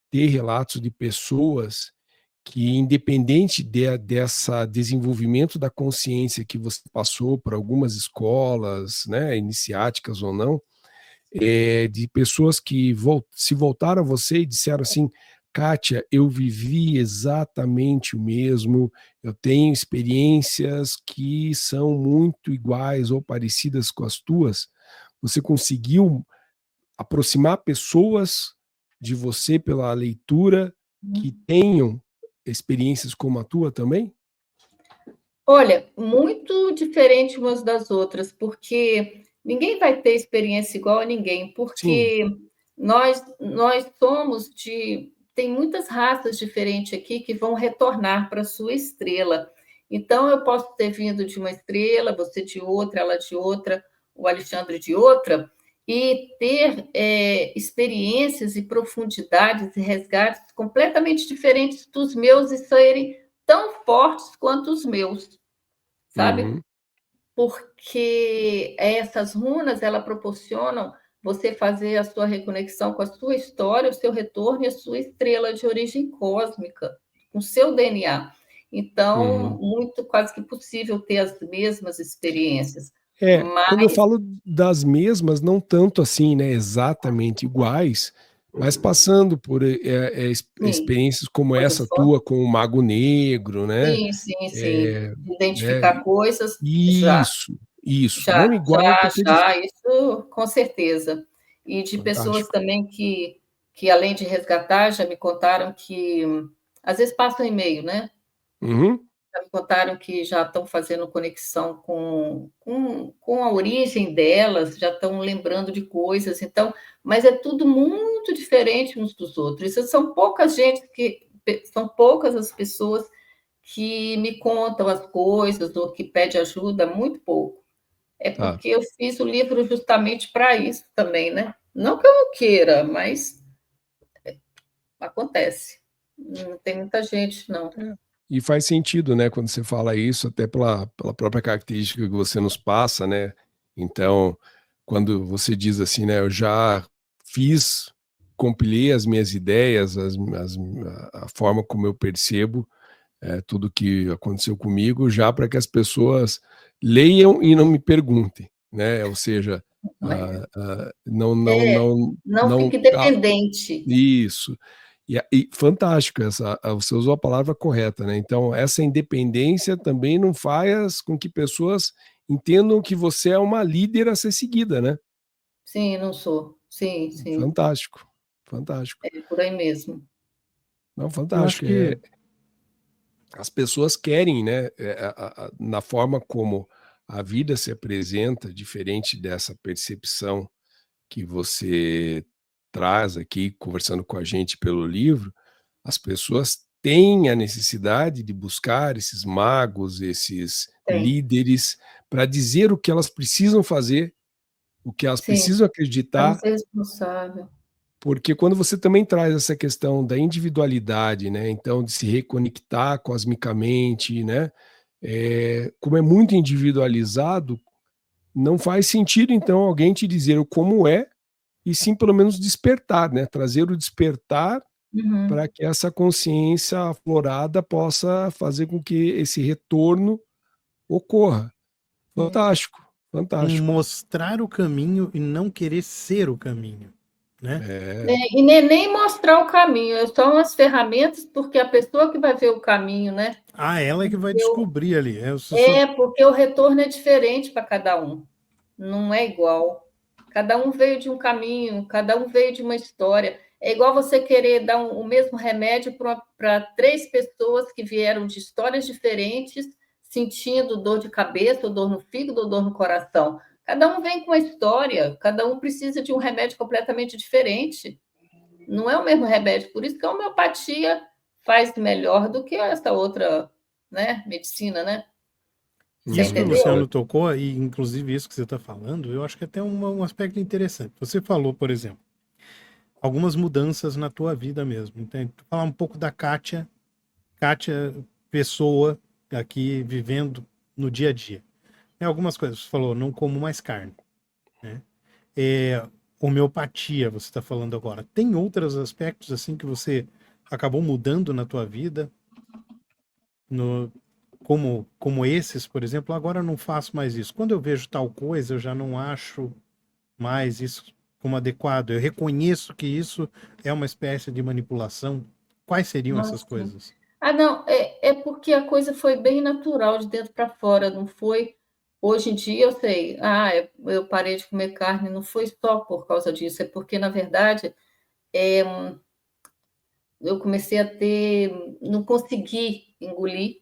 ter relatos de pessoas que, independente dessa desenvolvimento da consciência que você passou por algumas escolas, né, iniciáticas ou não, de pessoas que se voltaram a você e disseram assim: Kátia, eu vivi exatamente o mesmo, eu tenho experiências que são muito iguais ou parecidas com as tuas. Você conseguiu aproximar pessoas de você pela leitura que tenham experiências como a tua também? Olha, muito diferente umas das outras, porque ninguém vai ter experiência igual a ninguém, Sim. porque nós somos de. Tem muitas raças diferentes aqui que vão retornar para a sua estrela. Então, eu posso ter vindo de uma estrela, você de outra, ela de outra, o Alexandre de outra, e ter experiências e profundidades e resgates completamente diferentes dos meus e serem tão fortes quanto os meus, sabe? Uhum. Porque essas runas, elas proporcionam você fazer a sua reconexão com a sua história, o seu retorno e a sua estrela de origem cósmica, com o seu DNA. Então, Uhum. muito quase que possível ter as mesmas experiências. Quando eu Mas, falo das mesmas, não tanto assim, né, exatamente iguais, mas passando por sim, experiências como coisas essa fortes. tua com o Mago Negro, né? Sim, sim, sim. É, né? Identificar coisas, já. Isso, Já, não igual já, porque já, isso com certeza. E de pessoas fantástico. também que além de resgatar, já me contaram que, às vezes passam e-mail, né? Uhum. Já me contaram que já estão fazendo conexão com a origem delas, já estão lembrando de coisas, então, mas é tudo muito diferente uns dos outros. Isso são poucas as pessoas que me contam as coisas ou que pedem ajuda, muito pouco. É Tá. porque eu fiz o livro justamente para isso também, né? Não que eu não queira, mas acontece. Não tem muita gente, não. E faz sentido, né, quando você fala isso, até pela própria característica que você nos passa, né? Então, quando você diz assim, né, eu já fiz, compilei as minhas ideias, a forma como eu percebo tudo que aconteceu comigo, já para que as pessoas leiam e não me perguntem, né? Ou seja, não, não, não, Não não, fique dependente. isso. E fantástico, você usou a palavra correta, né? Então, essa independência também não faz com que pessoas entendam que você é uma líder a ser seguida, né? Sim, não sou. Sim, sim. Fantástico, fantástico. É por aí mesmo. Não, Eu acho fantástico. que As pessoas querem, né? Na forma como a vida se apresenta, diferente dessa percepção que você traz aqui, conversando com a gente pelo livro, as pessoas têm a necessidade de buscar esses magos, esses líderes, para dizer o que elas precisam fazer, o que elas Sim, precisam para não acreditar, ser responsável. porque quando você também traz essa questão da individualidade, né, então de se reconectar cosmicamente, né, como é muito individualizado, não faz sentido então alguém te dizer o como é, e sim pelo menos despertar, né, trazer o despertar Uhum. para que essa consciência aflorada possa fazer com que esse retorno ocorra. É. Fantástico, Um fantástico. mostrar o caminho e não querer ser o caminho, né? É, E nem mostrar o caminho, são as ferramentas, porque a pessoa que vai ver o caminho, né? Ah, ela é que vai Eu, descobrir ali. Só... porque o retorno é diferente para cada um, não é igual. Cada um veio de um caminho, cada um veio de uma história. É igual você querer dar o mesmo remédio para 3 pessoas que vieram de histórias diferentes, sentindo dor de cabeça, ou dor no fígado, ou dor no coração. Cada um vem com uma história, cada um precisa de um remédio completamente diferente. Não é o mesmo remédio, por isso que a homeopatia faz melhor do que essa outra, né, medicina, né? Você Isso que o entendeu? Luciano tocou, e inclusive isso que você está falando, eu acho que é até um aspecto interessante. Você falou, por exemplo, algumas mudanças na tua vida mesmo. Então, falar um pouco da Kátia, pessoa aqui vivendo no dia a dia. Tem algumas coisas, você falou, não como mais carne, né? Homeopatia, você está falando agora. Tem outros aspectos assim que você acabou mudando na tua vida, no, como esses, por exemplo, agora eu não faço mais isso. Quando eu vejo tal coisa, eu já não acho mais isso como adequado. Eu reconheço que isso é uma espécie de manipulação. Quais seriam essas Nossa. coisas? Ah, não, é porque a coisa foi bem natural, de dentro para fora, não foi. Hoje em dia eu sei, eu parei de comer carne, não foi só por causa disso, é porque, na verdade, eu comecei a ter, não consegui engolir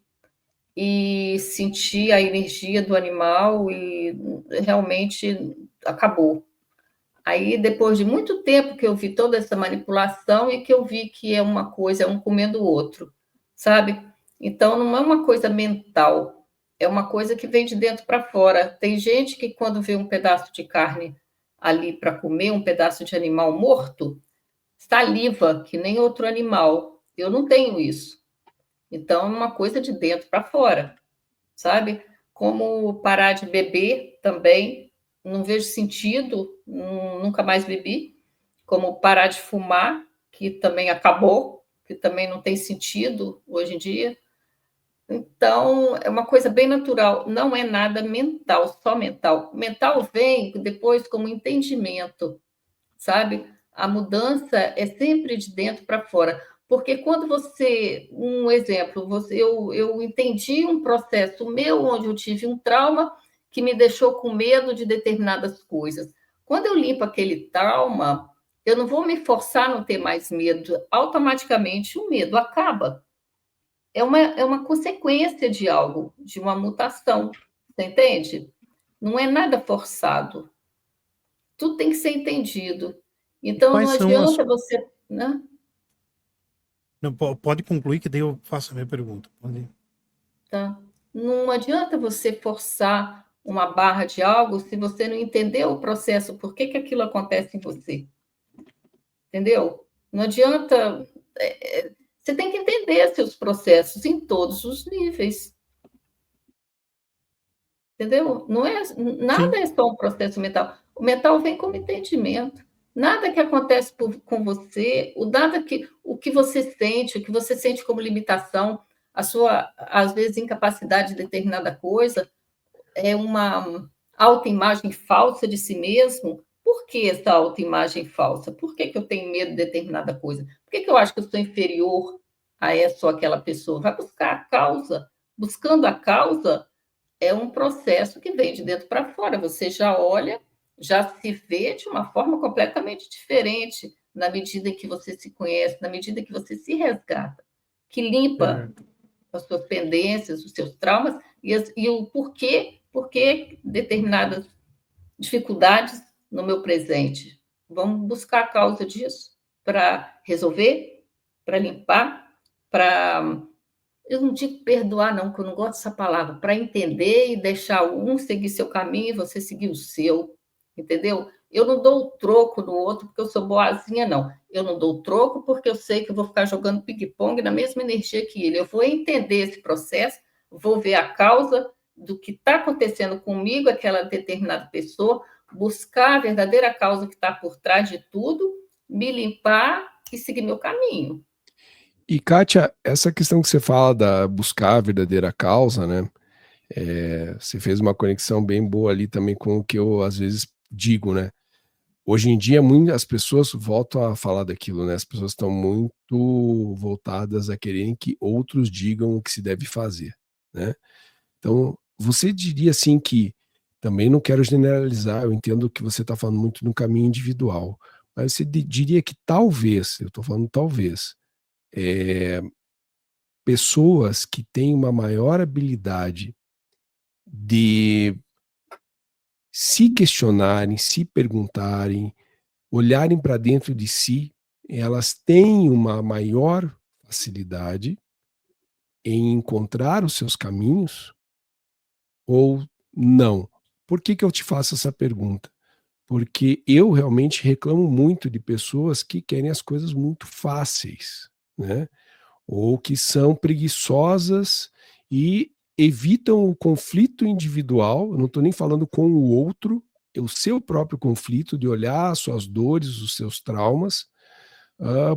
e sentir a energia do animal e realmente acabou. Aí, depois de muito tempo que eu vi toda essa manipulação e que eu vi que é uma coisa, é um comendo o outro, sabe? Então, não é uma coisa mental, é uma coisa que vem de dentro para fora. Tem gente que, quando vê um pedaço de carne ali para comer, um pedaço de animal morto, saliva, que nem outro animal. Eu não tenho isso. Então, é uma coisa de dentro para fora, sabe? Como parar de beber também, não vejo sentido, nunca mais bebi. Como parar de fumar, que também acabou, que também não tem sentido hoje em dia. Então, é uma coisa bem natural, não é nada mental, só mental. Mental vem depois como entendimento, sabe? A mudança é sempre de dentro para fora. Porque quando um exemplo, eu entendi um processo meu onde eu tive um trauma que me deixou com medo de determinadas coisas. Quando eu limpo aquele trauma, eu não vou me forçar a não ter mais medo. Automaticamente o medo acaba. É uma consequência de algo, de uma mutação. Você entende? Não é nada forçado. Tudo tem que ser entendido. E Então, não quais são as. adianta você, né? Não, pode concluir, que daí eu faço a minha pergunta. Pode... Tá? Não adianta você forçar uma barra de algo se você não entendeu o processo, por que aquilo acontece em você. Entendeu? Não adianta. Você tem que entender seus processos em todos os níveis. Entendeu? Não é, Sim. nada é só um processo mental. O mental vem como entendimento. Nada que acontece com você, o que você sente, o que você sente como limitação, a sua, às vezes, incapacidade de determinada coisa, é uma autoimagem falsa de si mesmo. Por que essa autoimagem falsa? Por que eu tenho medo de determinada coisa? Por que eu acho que eu sou inferior a essa ou aquela pessoa? Vai buscar a causa. Buscando a causa, é um processo que vem de dentro para fora. Você já olha, já se vê de uma forma completamente diferente, na medida em que você se conhece, na medida que você se resgata, que limpa Certo. as suas pendências, os seus traumas e o porquê determinadas dificuldades no meu presente. Vamos buscar a causa disso para resolver, para limpar, para eu não digo perdoar, não, porque eu não gosto dessa palavra, para entender e deixar um seguir seu caminho e você seguir o seu, entendeu? Eu não dou o troco no outro porque eu sou boazinha, não. Eu não dou o troco porque eu sei que eu vou ficar jogando ping-pong na mesma energia que ele. Eu vou entender esse processo, vou ver a causa do que está acontecendo comigo, aquela determinada pessoa, buscar a verdadeira causa que está por trás de tudo, me limpar e seguir meu caminho. E, Kátia, essa questão que você fala da buscar a verdadeira causa, né? Você fez uma conexão bem boa ali também com o que eu às vezes digo, né? Hoje em dia, as pessoas voltam a falar daquilo, né? As pessoas estão muito voltadas a quererem que outros digam o que se deve fazer, né? Então, você diria assim que, também não quero generalizar, eu entendo que você está falando muito no caminho individual, mas você diria que talvez, eu estou falando talvez, pessoas que têm uma maior habilidade de se questionarem, se perguntarem, olharem para dentro de si, elas têm uma maior facilidade em encontrar os seus caminhos ou não? Por que eu te faço essa pergunta? Porque eu realmente reclamo muito de pessoas que querem as coisas muito fáceis, né? Ou que são preguiçosas e evitam o conflito individual. Eu não estou nem falando com o outro, é o seu próprio conflito, de olhar as suas dores, os seus traumas,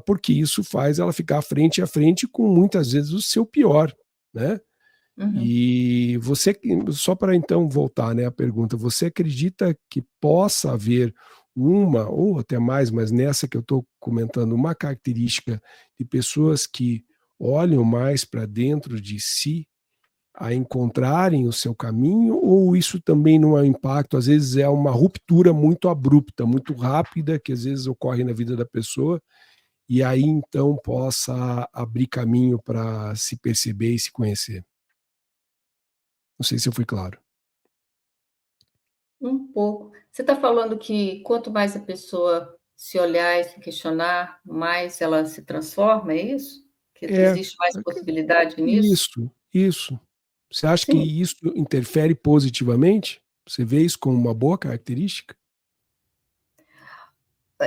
porque isso faz ela ficar frente a frente com muitas vezes o seu pior, né? Uhum. E você, só para então voltar, né, à pergunta, você acredita que possa haver uma, ou até mais, mas nessa que eu estou comentando, uma característica de pessoas que olham mais para dentro de si a encontrarem o seu caminho, ou isso também não é um impacto, às vezes é uma ruptura muito abrupta, muito rápida, que às vezes ocorre na vida da pessoa, e aí então possa abrir caminho para se perceber e se conhecer? Não sei se eu fui claro. Um pouco. Você está falando que quanto mais a pessoa se olhar e se questionar, mais ela se transforma, é isso? Que É, existe mais possibilidade nisso? isso. Você acha que Sim, isso interfere positivamente? Você vê isso como uma boa característica?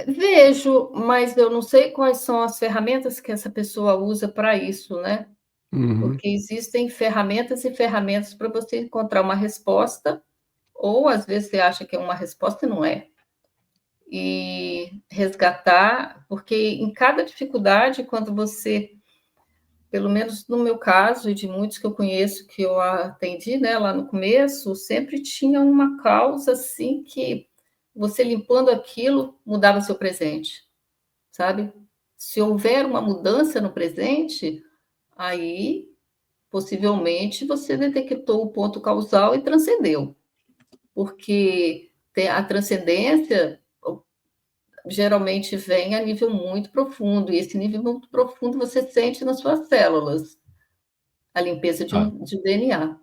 vejo, mas eu não sei quais são as ferramentas que essa pessoa usa para isso, né? Uhum. Porque existem ferramentas e ferramentas para você encontrar uma resposta, ou às vezes você acha que é uma resposta e não é. E resgatar, porque em cada dificuldade, quando você, pelo menos no meu caso e de muitos que eu conheço que eu atendi, né, lá no começo, sempre tinha uma causa assim que você limpando aquilo mudava seu presente, sabe? Se houver uma mudança no presente, aí possivelmente você detectou o ponto causal e transcendeu, porque a transcendência geralmente vem a nível muito profundo, e esse nível muito profundo você sente nas suas células, a limpeza Ah. de DNA,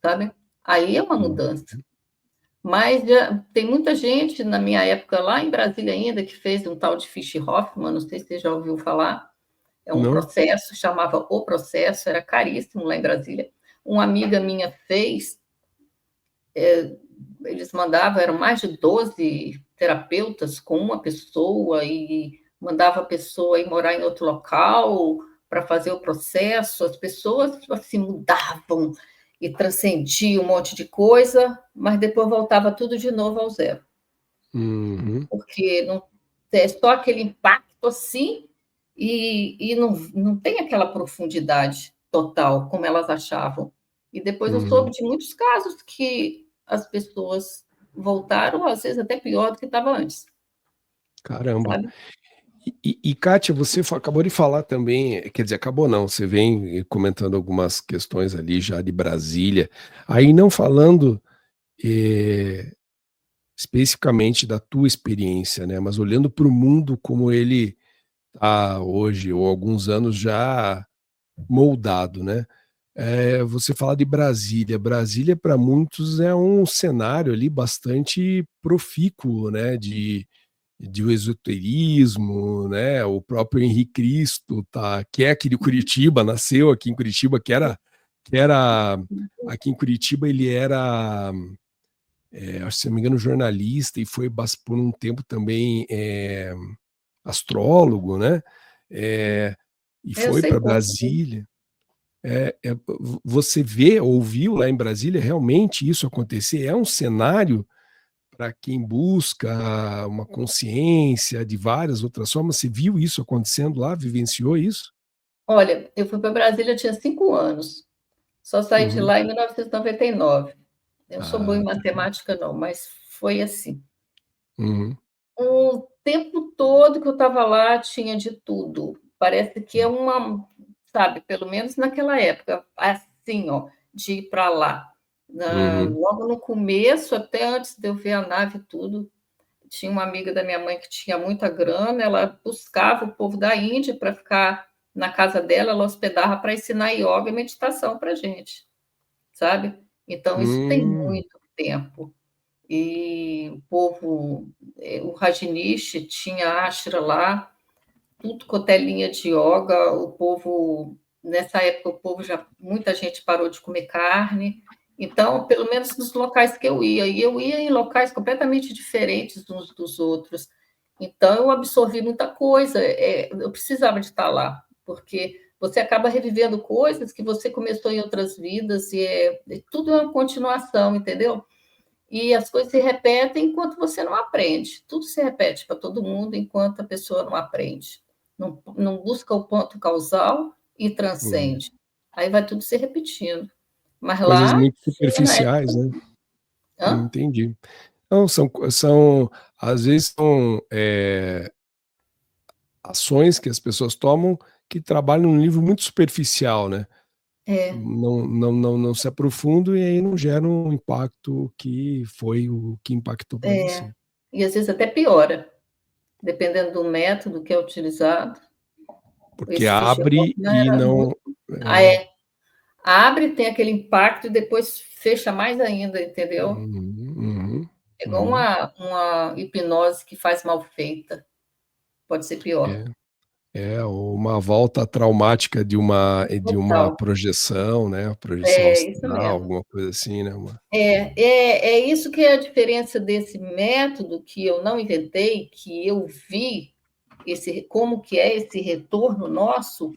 sabe? Aí é uma mudança. Uhum. Mas já, tem muita gente, na minha época, lá em Brasília ainda, que fez um tal de Fish Hoffman, não sei se você já ouviu falar, é um Não? processo, chamava O Processo, era caríssimo lá em Brasília. Uma amiga minha fez, eles mandavam, eram mais de 12 terapeutas com uma pessoa, e mandava a pessoa ir morar em outro local para fazer o processo. As pessoas assim mudavam e transcendiam um monte de coisa, mas depois voltava tudo de novo ao zero, Uhum. porque não é só aquele impacto assim, e não tem aquela profundidade total como elas achavam. E depois eu soube Uhum. de muitos casos que as pessoas voltaram, às vezes até pior do que estava antes, Caramba. sabe? Kátia, você acabou de falar também, quer dizer, acabou não, você vem comentando algumas questões ali já de Brasília, aí não falando especificamente da tua experiência, né, mas olhando para o mundo como ele está hoje, ou alguns anos já moldado, né? Você fala de Brasília. Brasília, para muitos, é um cenário ali bastante profícuo, né? de esoterismo, né? O próprio Henrique Cristo, que é aqui de Curitiba, nasceu aqui em Curitiba, que era aqui em Curitiba ele era, acho que se não me engano, jornalista e foi por um tempo também astrólogo, né? E Eu foi sei para pouco. Brasília. Você ouviu lá em Brasília realmente isso acontecer? É um cenário para quem busca uma consciência de várias outras formas. Você viu isso acontecendo lá? Vivenciou isso? Olha, eu fui para Brasília, eu tinha 5 anos. Só saí de Uhum. lá em 1999. Eu não sou boa em Ah, tá. matemática, não, mas foi assim. Uhum. O tempo todo que eu estava lá tinha de tudo. Parece que é uma, sabe, pelo menos naquela época, assim, ó, de ir para lá. Uhum. Logo no começo, até antes de eu ver a nave e tudo, tinha uma amiga da minha mãe que tinha muita grana, ela buscava o povo da Índia para ficar na casa dela, ela hospedava para ensinar yoga e meditação para gente, sabe? Então, isso tem Hum. muito tempo. E o povo, o Rajneesh tinha ashra lá, tudo cotelinha de yoga, o povo, nessa época, o povo já, muita gente parou de comer carne, então, pelo menos nos locais que eu ia, e eu ia em locais completamente diferentes uns dos outros, então eu absorvi muita coisa, eu precisava de estar lá, porque você acaba revivendo coisas que você começou em outras vidas, e tudo é uma continuação, entendeu? E as coisas se repetem enquanto você não aprende. Tudo se repete para todo mundo enquanto a pessoa não aprende. Não busca o ponto causal e Hum. transcende. Aí vai tudo se repetindo. Mas Coisas lá, muito na época. superficiais, né? Hã? Entendi. Não, às vezes são ações que as pessoas tomam que trabalham num nível muito superficial, né? É, Não se aprofundam e aí não geram um impacto que foi o que impactou para você. e às vezes até piora, dependendo do método que é utilizado. Porque Esse abre Fujimori e era muito. não. Ah, é. Abre, tem aquele impacto e depois fecha mais ainda, entendeu? Uhum, uhum, É igual uhum. uma hipnose que faz mal feita. Pode ser pior. É, uma volta traumática de uma Total. projeção, né? Projeção É isso astral, mesmo. alguma coisa assim, né? É isso que é a diferença desse método que eu não inventei, que eu vi como que é esse retorno nosso,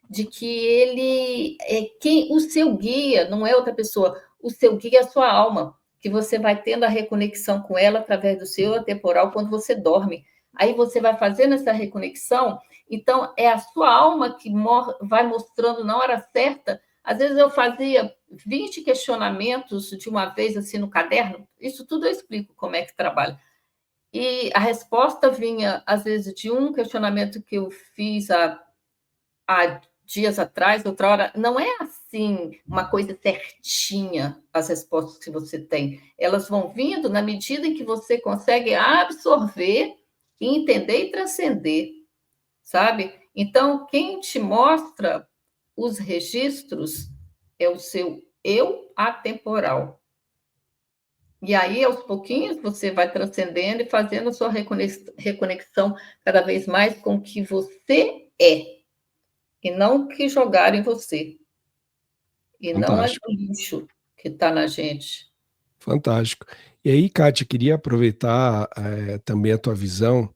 de que ele é quem o seu guia, não é outra pessoa, o seu guia é a sua alma, que você vai tendo a reconexão com ela através do seu atemporal quando você dorme. Aí você vai fazendo essa reconexão, então é a sua alma que vai mostrando na hora certa. Às vezes eu fazia 20 questionamentos de uma vez assim no caderno, isso tudo eu explico como é que trabalha. E a resposta vinha, às vezes, de um questionamento que eu fiz há dias atrás, outra hora. Não é assim uma coisa certinha as respostas que você tem. Elas vão vindo na medida em que você consegue absorver, entender e transcender, sabe? Então, quem te mostra os registros é o seu eu atemporal. E aí, aos pouquinhos, você vai transcendendo e fazendo a sua reconexão cada vez mais com o que você é, e não o que jogaram em você, e não Fantástico, o lixo que está na gente. fantástico. E aí, Kátia, queria aproveitar também a tua visão,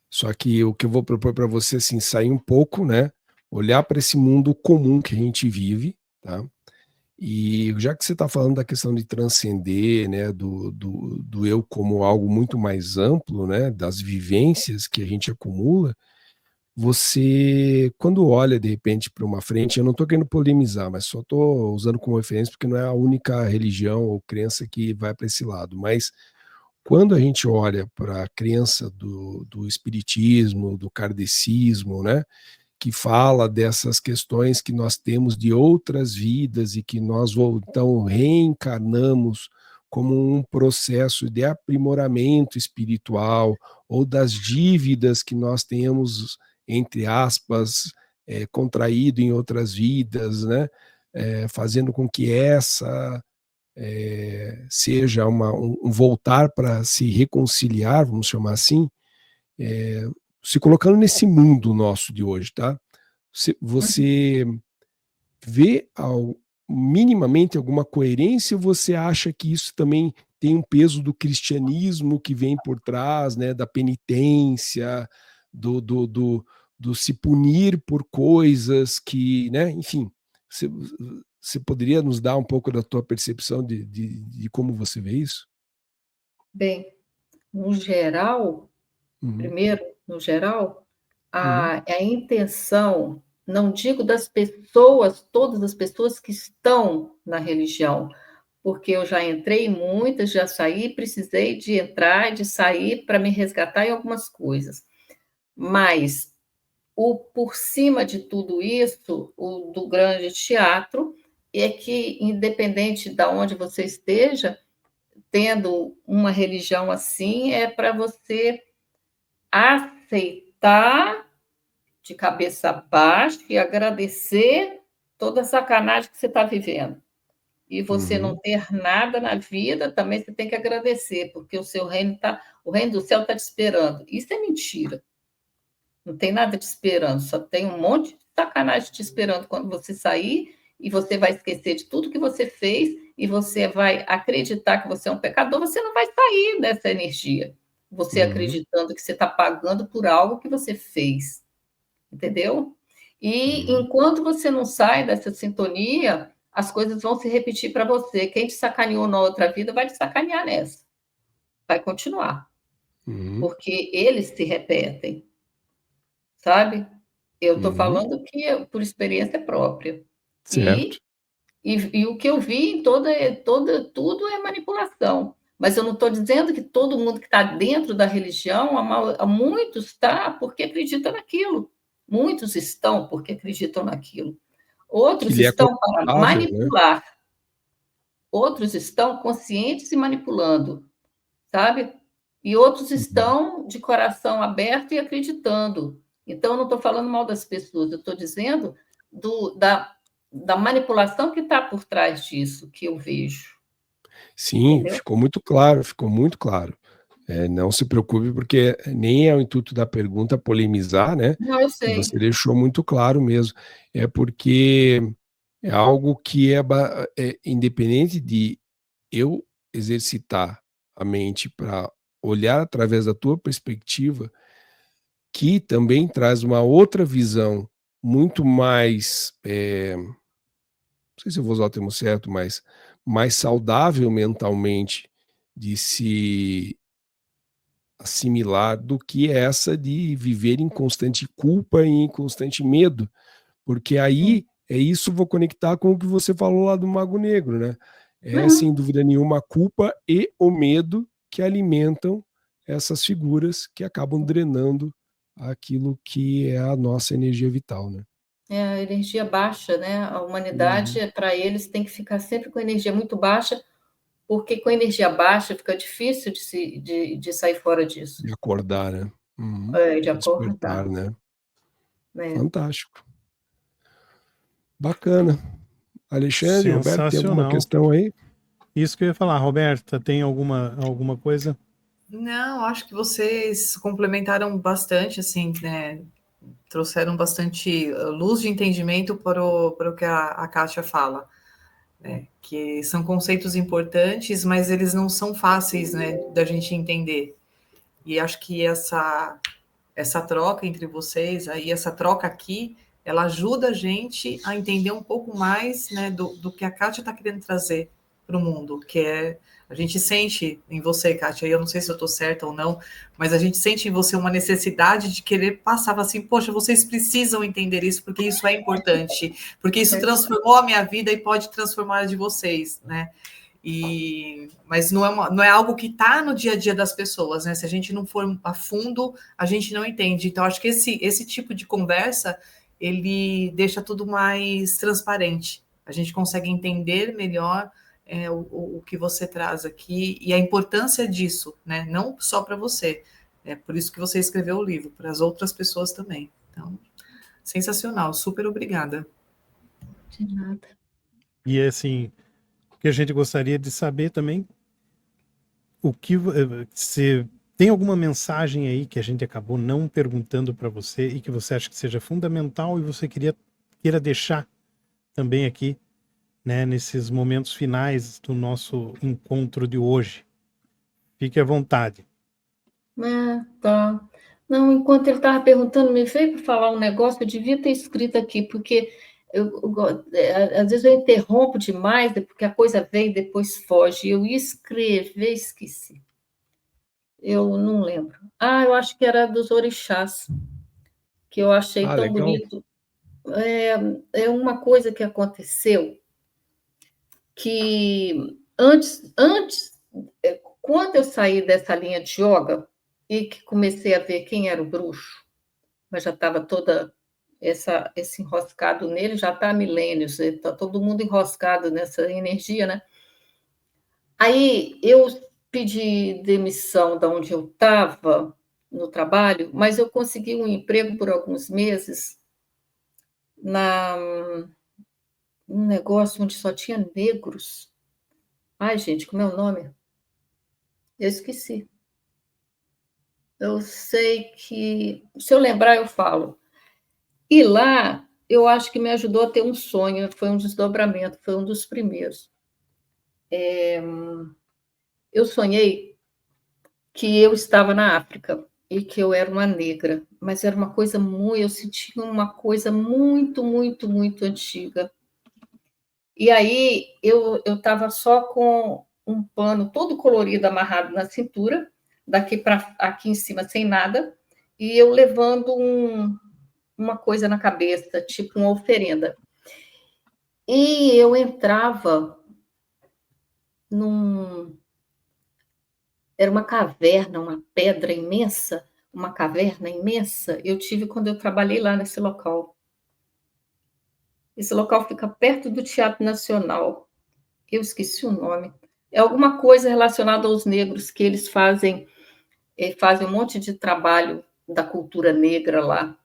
só que o que eu vou propor para você, assim, sair um pouco, né? Olhar para esse mundo comum que a gente vive, tá? E já que você está falando da questão de transcender, né, do eu como algo muito mais amplo, né, das vivências que a gente acumula, você, quando olha de repente para uma frente, eu não estou querendo polemizar, mas só estou usando como referência porque não é a única religião ou crença que vai para esse lado, mas quando a gente olha para a crença do espiritismo, do kardecismo, né, que fala dessas questões que nós temos de outras vidas e que nós então reencarnamos como um processo de aprimoramento espiritual ou das dívidas que nós temos, entre aspas, contraído em outras vidas, né? Fazendo com que essa seja um voltar para se reconciliar, vamos chamar assim, se colocando nesse mundo nosso de hoje, tá? Você vê minimamente alguma coerência, ou você acha que isso também tem um peso do cristianismo que vem por trás, né, da penitência, do se punir por coisas que, né, enfim, você poderia nos dar um pouco da tua percepção de como você vê isso? Bem, no geral, primeiro, no geral, a intenção, não digo das pessoas, todas as pessoas que estão na religião, porque eu já entrei em muitas, já saí, precisei de entrar e de sair para me resgatar em algumas coisas. Mas por cima de tudo isso, o do grande teatro, é que, independente de onde você esteja, tendo uma religião assim, é para você aceitar de cabeça baixa e agradecer toda a sacanagem que você está vivendo. E você não ter nada na vida, também você tem que agradecer, porque o seu reino o reino do céu está te esperando. Isso é mentira. Não tem nada te esperando, só tem um monte de sacanagem te esperando quando você sair, e você vai esquecer de tudo que você fez, e você vai acreditar que você é um pecador, você não vai sair dessa energia. Você acreditando que você está pagando por algo que você fez. Entendeu? E enquanto você não sai dessa sintonia, as coisas vão se repetir para você. Quem te sacaneou na outra vida vai te sacanear nessa. Vai continuar. Porque eles se repetem. Sabe? Eu estou falando que por experiência própria. Certo. E o que eu vi em tudo é manipulação. Mas eu não estou dizendo que todo mundo que está dentro da religião, muitos está porque acredita naquilo. Muitos estão porque acreditam naquilo. Outros Que estão para né? manipular. Outros estão conscientes e manipulando, sabe? E outros estão de coração aberto e acreditando. Então, eu não estou falando mal das pessoas, eu estou dizendo da manipulação que está por trás disso, que eu vejo. Sim, Entendeu? ficou muito claro, ficou muito claro. Não se preocupe, porque nem é o intuito da pergunta polemizar, né? Não, eu E sei. você deixou muito claro mesmo. É porque é algo que é independente de eu exercitar a mente para olhar através da tua perspectiva, que também traz uma outra visão muito mais, não sei se eu vou usar o termo certo, mas mais saudável mentalmente de se assimilar do que essa de viver em constante culpa e em constante medo, porque aí é isso, vou conectar com o que você falou lá do Mago Negro, né? Sem dúvida nenhuma, a culpa e o medo que alimentam essas figuras que acabam drenando aquilo que é a nossa energia vital, né? É a energia baixa, né? A humanidade, para eles, tem que ficar sempre com energia muito baixa, porque com energia baixa fica difícil de sair fora disso. De acordar, né? De Despertar, acordar. né? Né? Fantástico. Bacana. Alexandre, Roberto, tem alguma Sensacional. questão aí? Isso que eu ia falar, Roberta, tem alguma coisa? Não, acho que vocês complementaram bastante, assim, né? Trouxeram bastante luz de entendimento para o que a Kátia fala, né? Que são conceitos importantes, mas eles não são fáceis, né, da gente entender. E acho que essa troca entre vocês, aí essa troca aqui, ela ajuda a gente a entender um pouco mais, né, do que a Kátia está querendo trazer para o mundo, que é, a gente sente em você, Kátia, eu não sei se eu estou certa ou não, mas a gente sente em você uma necessidade de querer passar assim, poxa, vocês precisam entender isso, porque isso é importante, porque isso transformou a minha vida e pode transformar a de vocês, né? Mas não é algo que está no dia a dia das pessoas, né? Se a gente não for a fundo, a gente não entende. Então, acho que esse tipo de conversa, ele deixa tudo mais transparente. A gente consegue entender melhor o que você traz aqui e a importância disso, né? Não só para você. É por isso que você escreveu o livro, para as outras pessoas também. Então, sensacional. Super obrigada. De nada. E assim, o que a gente gostaria de saber também, o que você Tem alguma mensagem aí que a gente acabou não perguntando para você e que você acha que seja fundamental e você queira deixar também aqui, né, nesses momentos finais do nosso encontro de hoje? Fique à vontade. Tá. Não, enquanto ele estava perguntando, me veio para falar um negócio, eu devia ter escrito aqui, porque às vezes eu interrompo demais, porque a coisa vem e depois foge. Eu ia escrever, esqueci. Eu não lembro. Eu acho que era dos orixás, que eu achei tão Legal. bonito. É uma coisa que aconteceu que quando eu saí dessa linha de yoga e que comecei a ver quem era o bruxo, mas já estava toda esse enroscado nele, já está há milênios, está todo mundo enroscado nessa energia, né? Aí eu pedi demissão da onde eu estava no trabalho, mas eu consegui um emprego por alguns meses num negócio onde só tinha negros. Ai, gente, como é o nome? Eu esqueci. Eu sei que, se eu lembrar, eu falo. E lá, eu acho que me ajudou a ter um sonho, foi um desdobramento, foi um dos primeiros. Eu sonhei que eu estava na África e que eu era uma negra, mas era uma coisa eu sentia uma coisa muito, muito, muito antiga. E aí eu estava só com um pano todo colorido amarrado na cintura, daqui para aqui em cima sem nada, e eu levando uma coisa na cabeça, tipo uma oferenda. E eu entrava era uma caverna, uma pedra imensa, uma caverna imensa. Eu tive quando eu trabalhei lá nesse local. Esse local fica perto do Teatro Nacional. Eu esqueci o nome. É alguma coisa relacionada aos negros que eles fazem um monte de trabalho da cultura negra lá.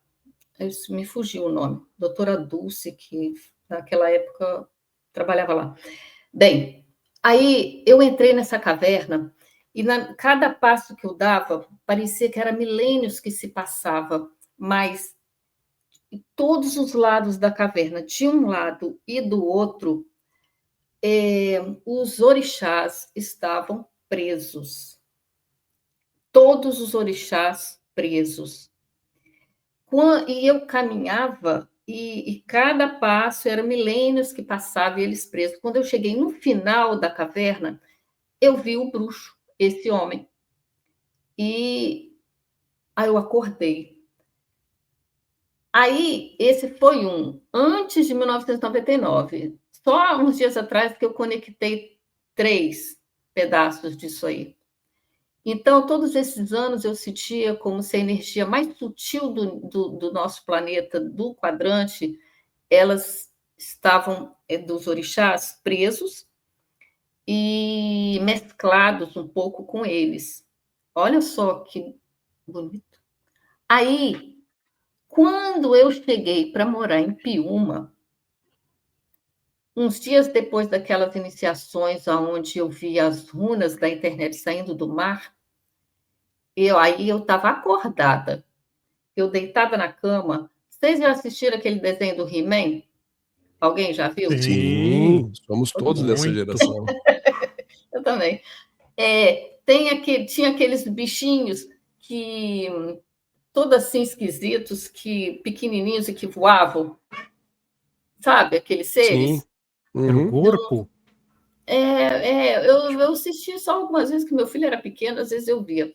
Isso me fugiu o nome. Doutora Dulce, que naquela época trabalhava lá. Bem, aí eu entrei nessa caverna e cada passo que eu dava parecia que era milênios que se passava, mas todos os lados da caverna, de um lado e do outro, os orixás estavam presos. Todos os orixás presos. E eu caminhava e cada passo era milênios que passavam e eles presos. Quando eu cheguei no final da caverna, eu vi o bruxo, esse homem. E aí eu acordei. Aí, esse foi antes de 1999. Só uns dias atrás que eu conectei 3 pedaços disso aí. Então, todos esses anos eu sentia como se a energia mais sutil do nosso planeta, do quadrante, elas estavam, dos orixás, presos e mesclados um pouco com eles. Olha só que bonito. Aí, quando eu cheguei para morar em Piúma, uns dias depois daquelas iniciações onde eu vi as runas da internet saindo do mar, aí eu estava acordada, eu deitada na cama. Vocês já assistiram aquele desenho do He-Man? Alguém já viu? Sim, somos todos dessa geração. Eu também. Tinha aqueles bichinhos que todos assim esquisitos, pequenininhos e que voavam, sabe? Aqueles seres. Sim. Era o corpo? Eu assisti só algumas vezes que meu filho era pequeno, às vezes eu via.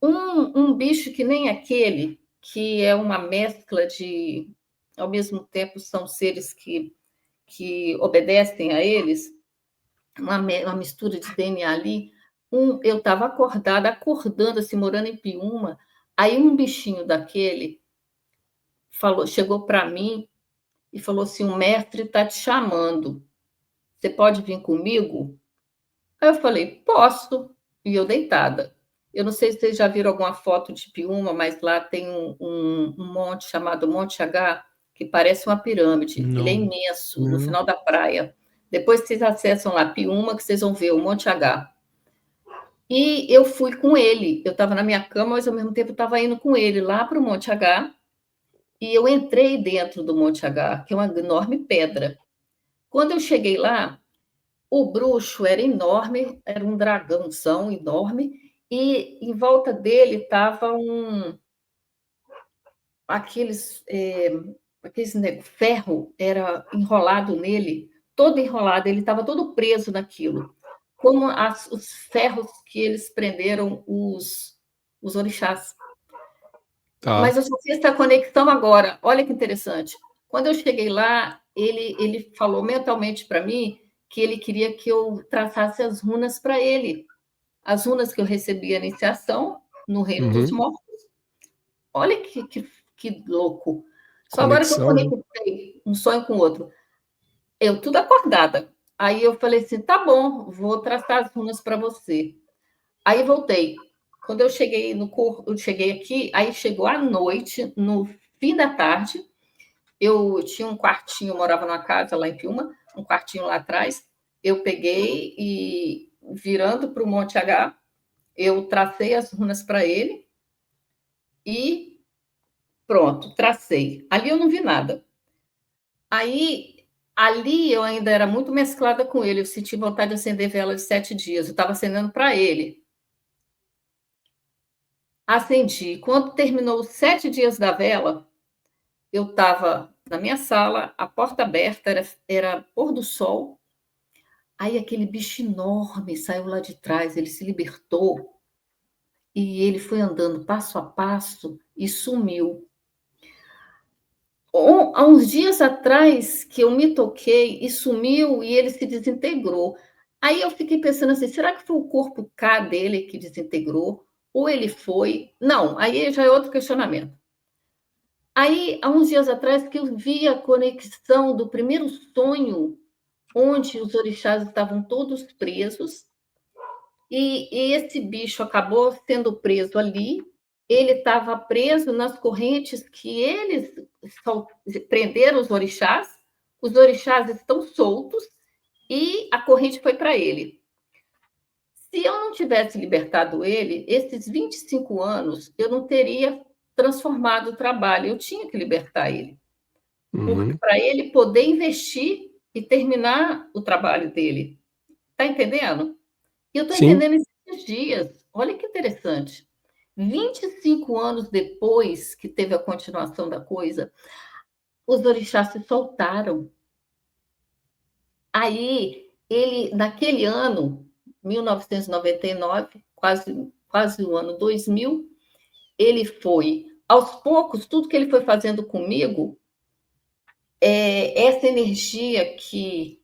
Um bicho que nem aquele, que é uma mescla de... Ao mesmo tempo, são seres que obedecem a eles, uma mistura de DNA ali. Eu estava acordando, assim, morando em Piúma, aí um bichinho daquele chegou para mim e falou assim: o mestre está te chamando, você pode vir comigo? Aí eu falei: posso, e eu deitada. Eu não sei se vocês já viram alguma foto de Piúma, mas lá tem um monte chamado Monte H, que parece uma pirâmide. Não. Ele é imenso, no final da praia. Depois vocês acessam lá Piúma, que vocês vão ver o Monte H. E eu fui com ele. Eu estava na minha cama, mas ao mesmo tempo eu estava indo com ele lá para o Monte H. E eu entrei dentro do Monte H, que é uma enorme pedra. Quando eu cheguei lá, o bruxo era enorme, era um dragãozão enorme, e em volta dele estava aqueles, ferro era enrolado nele, todo enrolado, ele estava todo preso naquilo, como os ferros que eles prenderam os orixás. Tá. Mas eu só fiz essa conexão agora. Olha que interessante. Quando eu cheguei lá, ele falou mentalmente para mim que ele queria que eu traçasse as runas para ele. As runas que eu recebi a iniciação no Reino dos Mortos. Olha que louco. Só agora que eu Conexão, né? conectei um sonho com o outro. Eu tudo acordada. Aí eu falei assim, tá bom, vou traçar as runas para você. Aí voltei. Quando eu cheguei eu cheguei aqui, aí chegou à noite, no fim da tarde, eu tinha um quartinho, eu morava numa casa lá em Piúma, um quartinho lá atrás, eu peguei e, virando para o Monte H, eu tracei as runas para ele e pronto, tracei. Ali eu não vi nada. Aí, ali eu ainda era muito mesclada com ele, eu senti vontade de acender vela de 7 dias, eu estava acendendo para ele. Acendi. Quando terminou os 7 dias da vela, eu estava na minha sala, a porta aberta, era pôr do sol. Aí aquele bicho enorme saiu lá de trás, ele se libertou e ele foi andando passo a passo e sumiu. Há uns dias atrás que eu me toquei e sumiu e ele se desintegrou. Aí eu fiquei pensando assim, será que foi o corpo K dele que desintegrou? Ou ele foi? Não, aí já é outro questionamento. Aí, há uns dias atrás, que eu vi a conexão do primeiro sonho, onde os orixás estavam todos presos, e esse bicho acabou sendo preso ali, ele estava preso nas correntes que eles prenderam os orixás estão soltos, e a corrente foi para ele. Se eu não tivesse libertado ele, esses 25 anos, eu não teria transformado o trabalho, eu tinha que libertar ele. Para ele poder investir e terminar o trabalho dele. Está entendendo? E eu estou entendendo esses dias. Olha que interessante. 25 anos depois que teve a continuação da coisa, os orixás se soltaram. Aí, ele, naquele ano, 1999, quase o ano 2000, ele foi, aos poucos, tudo que ele foi fazendo comigo, essa energia que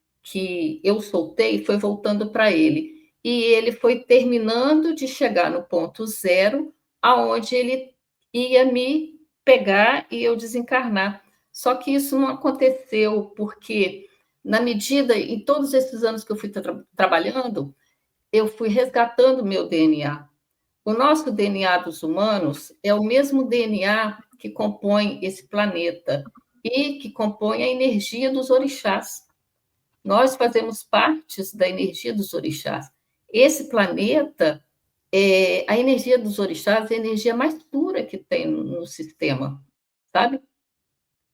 eu soltei foi voltando para ele. E ele foi terminando de chegar no ponto zero, aonde ele ia me pegar e eu desencarnar. Só que isso não aconteceu, porque, na medida, em todos esses anos que eu fui trabalhando, eu fui resgatando meu DNA. O nosso DNA dos humanos é o mesmo DNA que compõe esse planeta e que compõe a energia dos orixás. Nós fazemos parte da energia dos orixás. Esse planeta, a energia dos orixás é a energia mais pura que tem no sistema, sabe?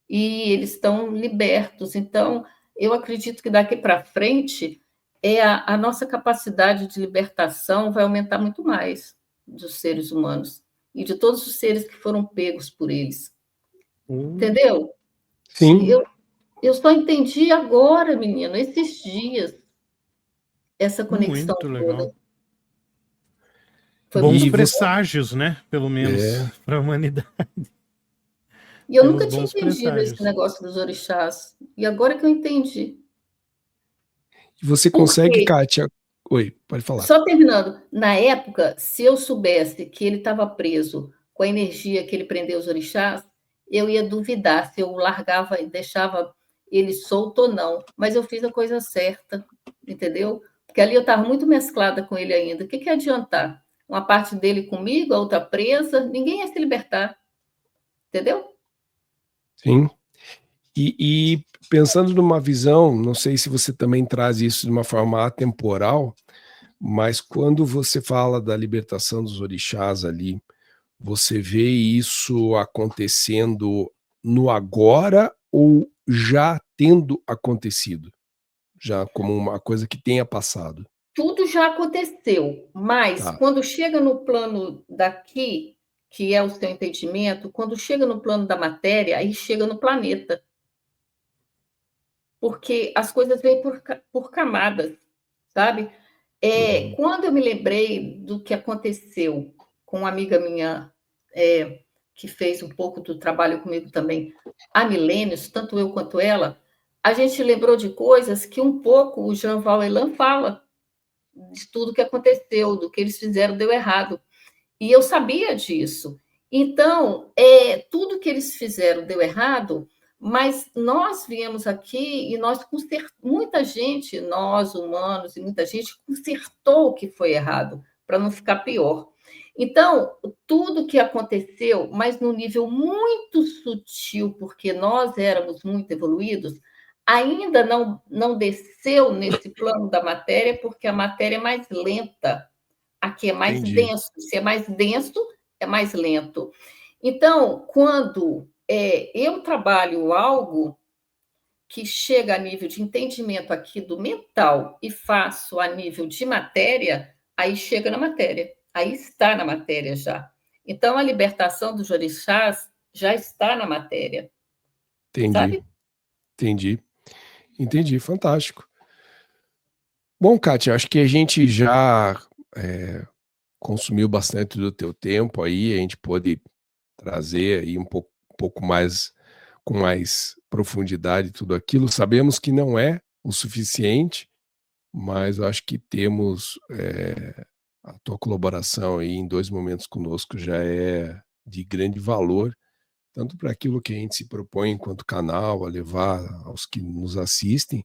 E eles estão libertos. Então, eu acredito que daqui para frente, a nossa capacidade de libertação vai aumentar muito mais dos seres humanos e de todos os seres que foram pegos por eles. Entendeu? Sim. Eu só entendi agora, menino, esses dias, essa conexão muito legal. toda. Foi Bons muito presságios, né? Pelo menos para a humanidade. E eu Temos nunca tinha bons entendido presságios. esse negócio dos orixás. E agora que eu entendi. E você consegue, Kátia... Oi, pode falar. Só terminando. Na época, se eu soubesse que ele estava preso com a energia que ele prendeu os orixás, eu ia duvidar se eu largava e deixava ele solto ou não. Mas eu fiz a coisa certa, entendeu? Porque ali eu estava muito mesclada com ele ainda. O que ia adiantar? Uma parte dele comigo, a outra presa, ninguém ia se libertar. Entendeu? Sim. E pensando numa visão, não sei se você também traz isso de uma forma atemporal, mas quando você fala da libertação dos orixás ali, você vê isso acontecendo no agora ou já tendo acontecido? Já como uma coisa que tenha passado? Tudo já aconteceu, mas Tá, quando chega no plano daqui, que é o seu entendimento, quando chega no plano da matéria, aí chega no planeta. Porque as coisas vêm por camadas, sabe? Quando eu me lembrei do que aconteceu com uma amiga minha, que fez um pouco do trabalho comigo também há milênios, tanto eu quanto ela, a gente lembrou de coisas que um pouco o Jean Valjean fala, de tudo que aconteceu, do que eles fizeram deu errado. E eu sabia disso. Então, tudo que eles fizeram deu errado, mas nós viemos aqui e muita gente, nós humanos e muita gente consertou o que foi errado, para não ficar pior. Então, tudo que aconteceu, mas num nível muito sutil, porque nós éramos muito evoluídos, ainda não desceu nesse plano da matéria, porque a matéria é mais lenta. Aqui é mais entendi. denso. Se é mais denso, é mais lento. Então, quando eu trabalho algo que chega a nível de entendimento aqui do mental e faço a nível de matéria, aí chega na matéria. Aí está na matéria já. Então, a libertação dos orixás já está na matéria, Entendi, sabe? entendi. Entendi, fantástico. Bom, Kátia, acho que a gente já consumiu bastante do teu tempo aí, a gente pôde trazer aí um pouco mais, com mais profundidade tudo aquilo. Sabemos que não é o suficiente, mas eu acho que temos a tua colaboração aí em 2 momentos conosco já é de grande valor, tanto para aquilo que a gente se propõe enquanto canal a levar aos que nos assistem,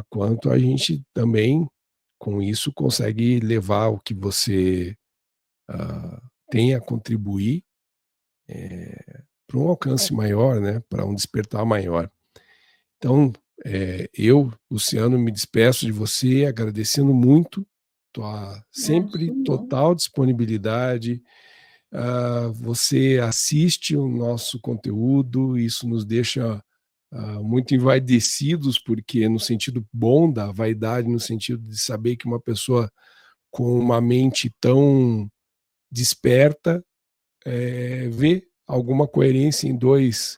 quanto a gente também, com isso, consegue levar o que você tem a contribuir para um alcance maior, né, para um despertar maior. Então, eu, Luciano, me despeço de você agradecendo muito tua sempre total disponibilidade. Você assiste o nosso conteúdo, isso nos deixa muito envaidecidos, porque no sentido bom da vaidade, no sentido de saber que uma pessoa com uma mente tão desperta vê alguma coerência em duas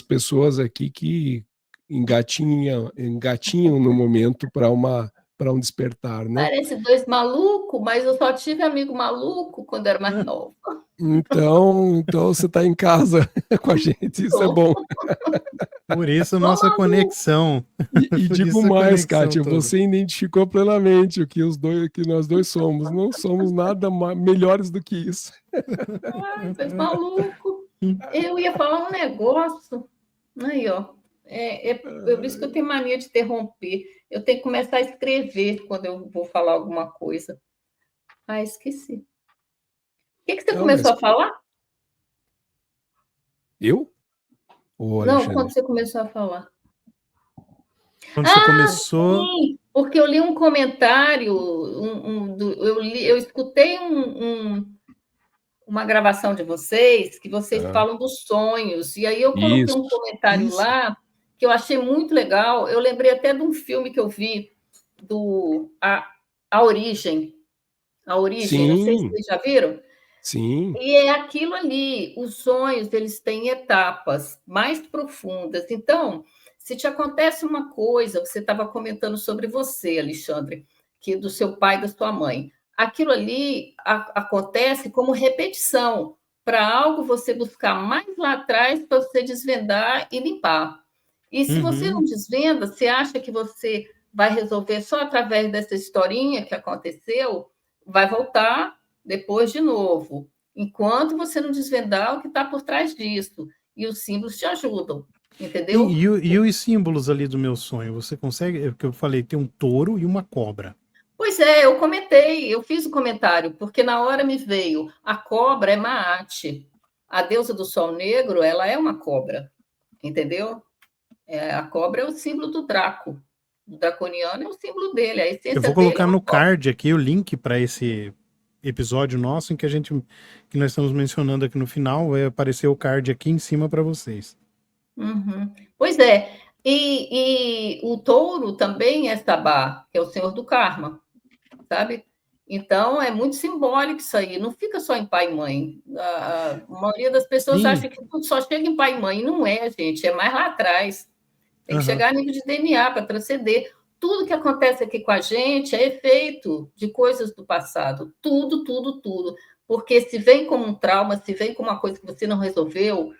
pessoas aqui que engatinham no momento para um despertar, né? Parece dois malucos, mas eu só tive amigo maluco quando eu era mais nova. Então você está em casa com a gente, isso é bom. Por isso, nossa conexão. E Por digo isso a mais, conexão Kátia, toda. você identificou plenamente o que que nós dois somos. Não somos nada melhores do que isso. Ai, dois malucos. Eu ia falar um negócio. Aí, ó. Por isso que eu tenho mania de interromper. Eu tenho que começar a escrever quando eu vou falar alguma coisa. Ah, esqueci. O que você Não, mas começou a falar? eu? Ô, Não, quando Alexandre. você começou a falar. Quando você começou, Sim, porque eu li um comentário, eu escutei uma gravação de vocês que vocês Ah, falam dos sonhos, e aí eu coloquei um isso, comentário isso. lá que eu achei muito legal. Eu lembrei até de um filme que eu vi a Origem. A Origem, não sei se Sim, vocês já viram. sim. E é aquilo ali, os sonhos, eles têm etapas mais profundas. Então, se te acontece uma coisa, você estava comentando sobre você, Alexandre, que do seu pai e da sua mãe. Aquilo ali acontece como repetição, para algo você buscar mais lá atrás para você desvendar e limpar. E se você não uhum. desvenda, você acha que você vai resolver só através dessa historinha que aconteceu, vai voltar depois de novo enquanto você não desvendar o que está por trás disso. E os símbolos te ajudam, entendeu? E os símbolos ali do meu sonho? Você consegue? É o que eu falei, tem um touro e uma cobra. Pois é, eu comentei, eu fiz o comentário, porque na hora me veio, a cobra é Maat, a deusa do sol negro, ela é uma cobra, entendeu? A cobra é o símbolo do Draco, draconiano é o símbolo dele, a essência Eu vou dele colocar é no uma cobra. card aqui o link para esse episódio nosso que nós estamos mencionando aqui no final. Vai aparecer o card aqui em cima para vocês. Uhum. Pois é. E o touro também é Sabá, que é o senhor do karma, sabe? Então, é muito simbólico isso aí. Não fica só em pai e mãe. A maioria das pessoas Sim. acha que tudo só chega em pai e mãe. E não é, gente. É mais lá atrás. Tem que Aham. chegar a nível de DNA para transcender. Tudo que acontece aqui com a gente é efeito de coisas do passado. Tudo, tudo, tudo. Porque se vem como um trauma, se vem como uma coisa que você não resolveu,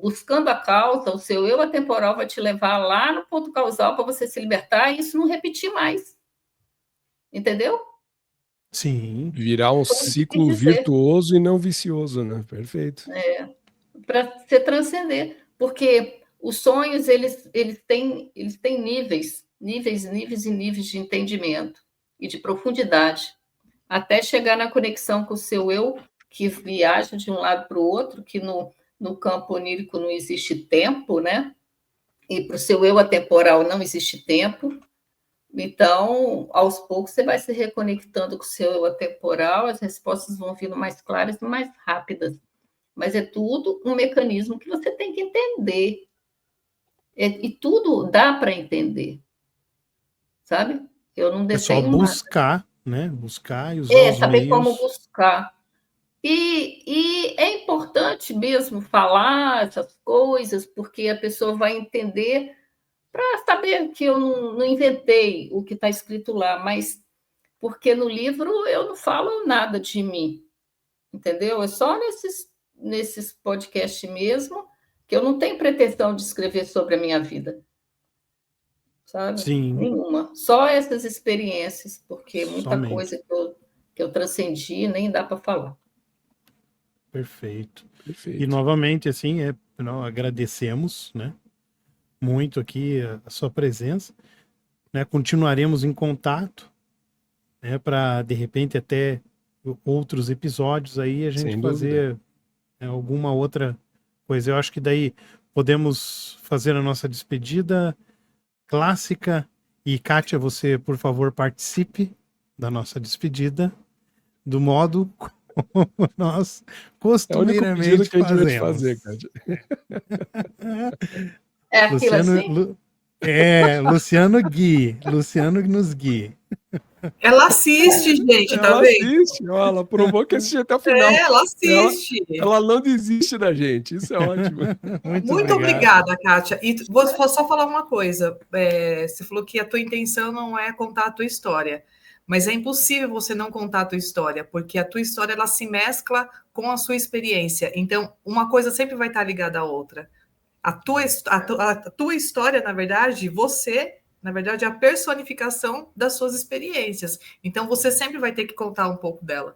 buscando a causa, o seu eu atemporal vai te levar lá no ponto causal para você se libertar e isso não repetir mais. Entendeu? Sim. Virar um Foi isso que eu ciclo quis dizer. virtuoso e não vicioso, né? Perfeito. Para você transcender. Porque os sonhos, eles têm níveis e níveis de entendimento e de profundidade, até chegar na conexão com o seu eu, que viaja de um lado para o outro, que no campo onírico não existe tempo, né? E para o seu eu atemporal não existe tempo. Então, aos poucos, você vai se reconectando com o seu eu atemporal, as respostas vão vindo mais claras e mais rápidas. Mas é tudo um mecanismo que você tem que entender. E tudo dá para entender, sabe? Eu não É só detenho buscar, né? Buscar e usar os saber como meios. buscar. E é importante mesmo falar essas coisas, porque a pessoa vai entender, para saber que eu não inventei o que está escrito lá, mas porque no livro eu não falo nada de mim, entendeu? É só nesses podcasts mesmo, que eu não tenho pretensão de escrever sobre a minha vida, sabe? Sim. Nenhuma. Só essas experiências, porque muita Somente. coisa que eu transcendi nem dá para falar. Perfeito. Perfeito. E novamente, assim, nós agradecemos, né? Muito aqui a sua presença, né? Continuaremos em contato, né? Para de repente até outros episódios aí a gente Sem fazer alguma outra coisa. Eu acho que daí podemos fazer a nossa despedida clássica. E Kátia, você, por favor, participe da nossa despedida do modo como nós É o único pedido costumeiramente que a gente vai te fazemos. fazer, Kátia. É aquilo assim? Luciano nos guie. Ela assiste, gente, tá Ela vendo? assiste, ó, ela provou que assiste até o final. Ela assiste. Ela não desiste da gente, isso é ótimo. Muito obrigada, Kátia. E vou só falar uma coisa. Você falou que a tua intenção não é contar a tua história, mas é impossível você não contar a tua história, porque a tua história ela se mescla com a sua experiência. Então, uma coisa sempre vai estar ligada à outra. A tua história, na verdade, na verdade, é a personificação das suas experiências. Então, você sempre vai ter que contar um pouco dela.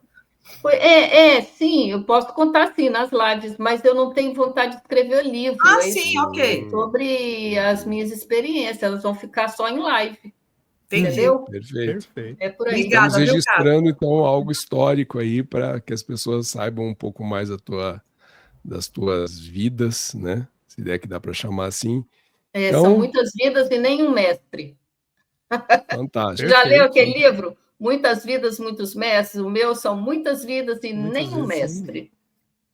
Sim, eu posso contar sim nas lives, mas eu não tenho vontade de escrever livro. Sim, ok. Sobre as minhas experiências, elas vão ficar só em live. Entendi. Entendeu? Perfeito. É por aí. Obrigada, Estamos registrando, então, algo histórico aí para que as pessoas saibam um pouco mais das tuas vidas, né? Se der que dá para chamar assim. Então, são muitas vidas e nenhum mestre. Fantástico. Já leu aquele livro? Muitas vidas, muitos mestres. O meu são muitas vidas e nenhum mestre.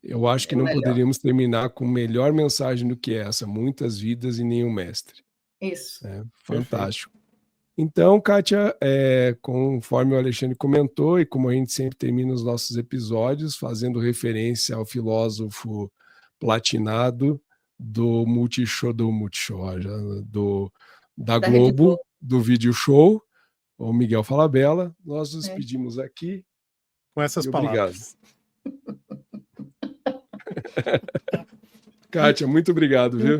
Eu acho que não poderíamos terminar com melhor mensagem do que essa. Muitas vidas e nenhum mestre. Isso. Fantástico. Então, Kátia, conforme o Alexandre comentou, e como a gente sempre termina os nossos episódios, fazendo referência ao filósofo platinado do Multishow, da Globo, do Video Show, o Miguel Falabella, nós nos despedimos aqui. Com essas palavras. Kátia, muito obrigado, viu?